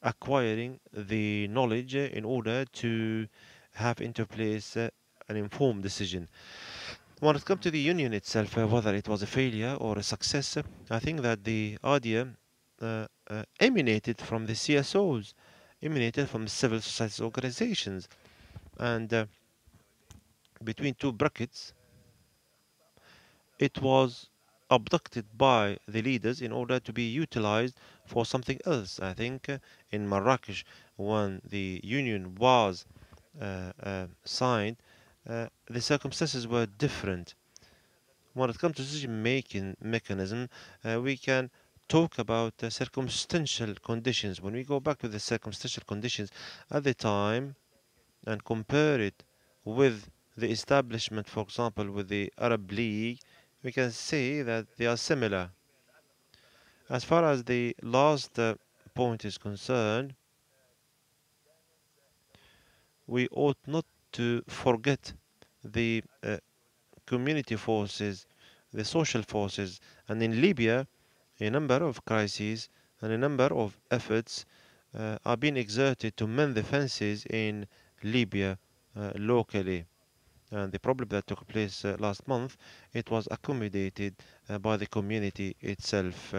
acquiring the knowledge in order to have into place an informed decision. When it comes to the union itself, whether it was a failure or a success, I think that the idea emanated from the CSOs, emanated from the civil society organizations, and between two brackets, it was abducted by the leaders in order to be utilized for something else. I think in Marrakesh, when the union was signed, the circumstances were different. When it comes to decision making mechanism, we can talk about circumstantial conditions. When we go back to the circumstantial conditions at the time and compare it with the establishment, for example, with the Arab League, we can say that they are similar. As far as the last point is concerned, we ought not to forget the community forces, the social forces, and in Libya, a number of crises and a number of efforts are being exerted to mend the fences in Libya locally. And the problem that took place last month, it was accommodated by the community itself.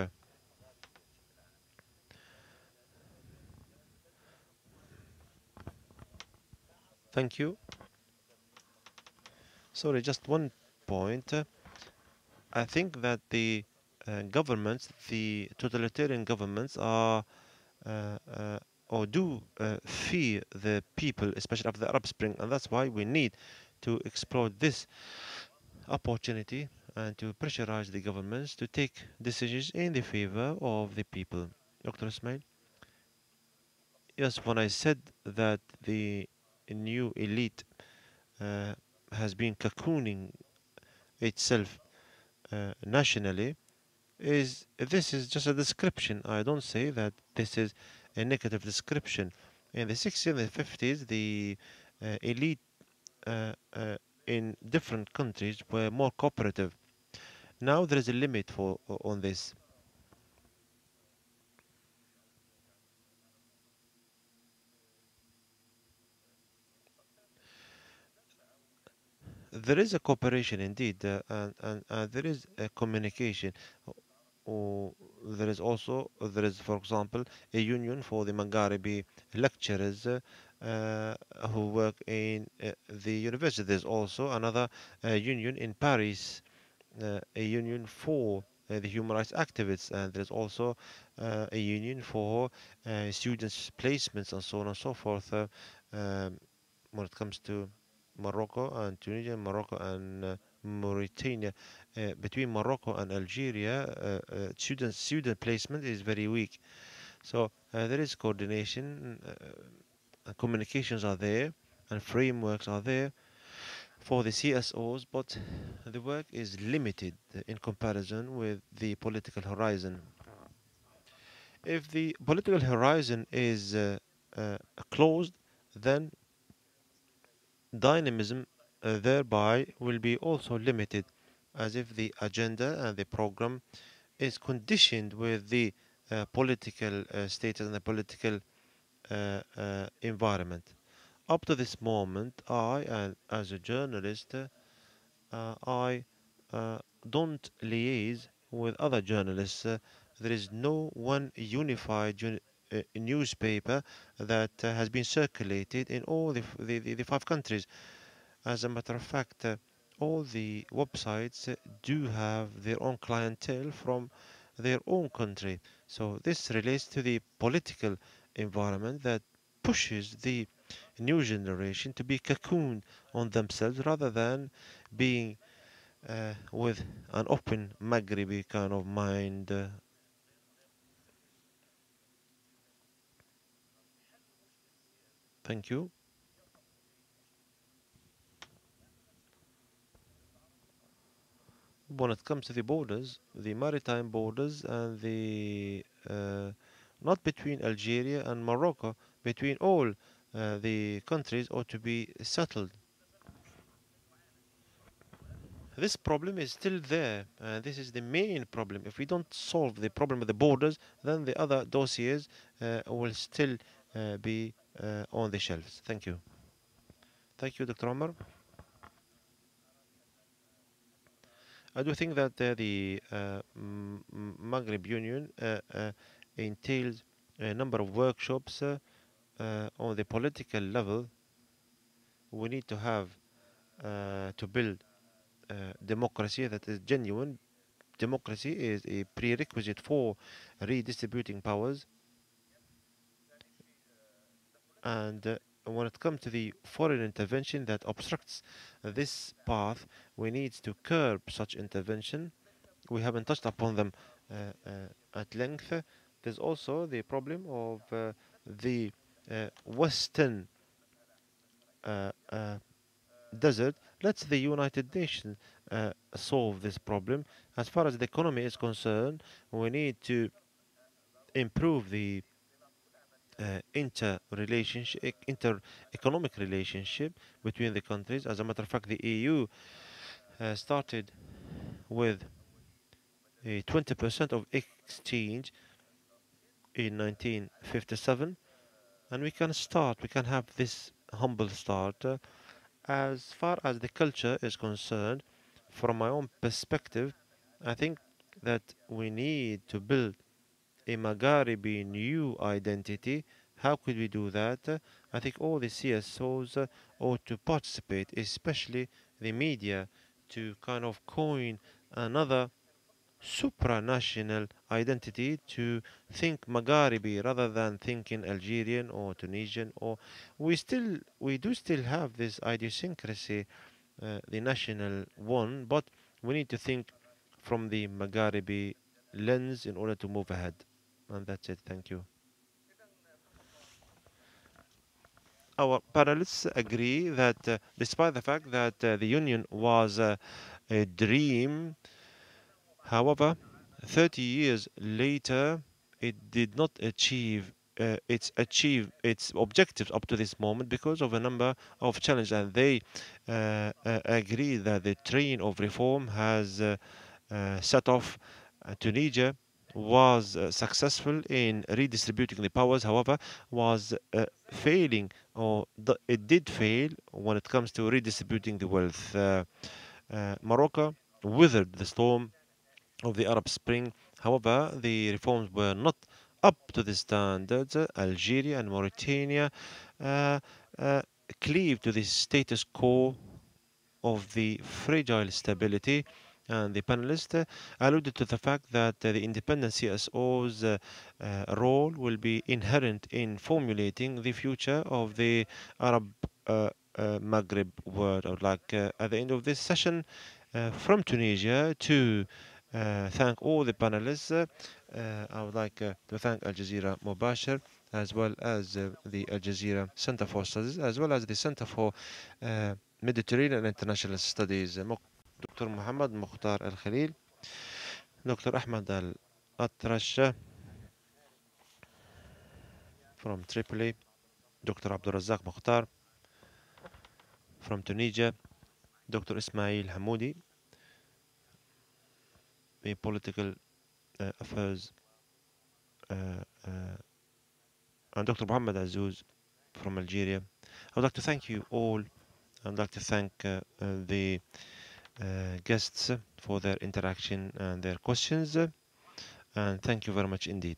Thank you. Sorry, just one point. I think that the governments, the totalitarian governments, are or do fear the people, especially after the Arab Spring, and that's why we need to explore this opportunity and to pressurize the governments to take decisions in the favor of the people. Dr. Ismail? Yes, when I said that the new elite uh, has been cocooning itself nationally, is this is just a description. I don't say that this is a negative description. In the 60s and the 50s, the elite in different countries were more cooperative. Now there is a limit for on this. There is a cooperation indeed, and there is a communication. Or there is, for example, a union for the Magharibi lecturers who work in the university. There's also another union in Paris, a union for the human rights activists, and there's also a union for students' placements and so on and so forth. Um, when it comes to Morocco and Tunisia, Morocco and Mauritania, between Morocco and Algeria, student placement is very weak. So there is coordination. communications are there and frameworks are there for the CSOs, but the work is limited in comparison with the political horizon. If the political horizon is closed, then dynamism thereby will be also limited, as if the agenda and the program is conditioned with the political status and the political environment. Up to this moment, as a journalist, I don't liaise with other journalists. There is no one unified newspaper that has been circulated in all the five countries. As a matter of fact, all the websites do have their own clientele from their own country. So this relates to the political environment that pushes the new generation to be cocooned on themselves rather than being with an open Maghrebi kind of mind. Thank you. When it comes to the borders, the maritime borders and the not between Algeria and Morocco, between all the countries ought to be settled. This problem is still there. This is the main problem. If we don't solve the problem of the borders, then the other dossiers will still be on the shelves. Thank you. Thank you, Dr. Omar. I do think that the Maghreb Union entails a number of workshops on the political level. We need to have to build democracy that is genuine. Democracy is a prerequisite for redistributing powers, and when it comes to the foreign intervention that obstructs this path, we need to curb such intervention. We haven't touched upon them at length. There's also the problem of the Western uh, desert. Let the United Nations solve this problem. As far as the economy is concerned, we need to improve the inter economic relationship between the countries. As a matter of fact, the EU started with a 20% of exchange in 1957, and we can have this humble start. As far as the culture is concerned, from my own perspective, I think that we need to build a Magharibi new identity. How could we do that? I think all the CSOs ought to participate, especially the media, to kind of coin another supranational identity, to think Magharibi rather than thinking Algerian or Tunisian, or we do still have this idiosyncrasy, the national one, but we need to think from the Magharibi lens in order to move ahead. And that's it. Thank you. Our panelists agree that despite the fact that the union was a dream, however, 30 years later, it did not achieve its objectives up to this moment because of a number of challenges, and they agree that the train of reform has set off. Tunisia was successful in redistributing the powers, however, was failing, or it did fail when it comes to redistributing the wealth. Morocco withered the storm of the Arab Spring. However, the reforms were not up to the standards. Algeria and Mauritania uh, uh, cleaved to the status quo of the fragile stability. And the panelists alluded to the fact that the independent CSO's role will be inherent in formulating the future of the Arab Maghreb world. I would like, at the end of this session, from Tunisia to thank all the panelists. I would like to thank Al Jazeera Mubashir as well as the Al Jazeera Center for Studies, as well as the Center for Mediterranean and International Studies, Dr. Muhammad Mukhtar Al Khalil, Dr. Ahmad Al Atrash from Tripoli, Dr. Abdul Razak Mukhtar from Tunisia, Dr. Ismail Hamoudi, a political affairs, uh, uh, and Dr. Muhammad Azouz from Algeria. I would like to thank you all. I'd like to thank the guests for their interaction and their questions. And thank you very much indeed.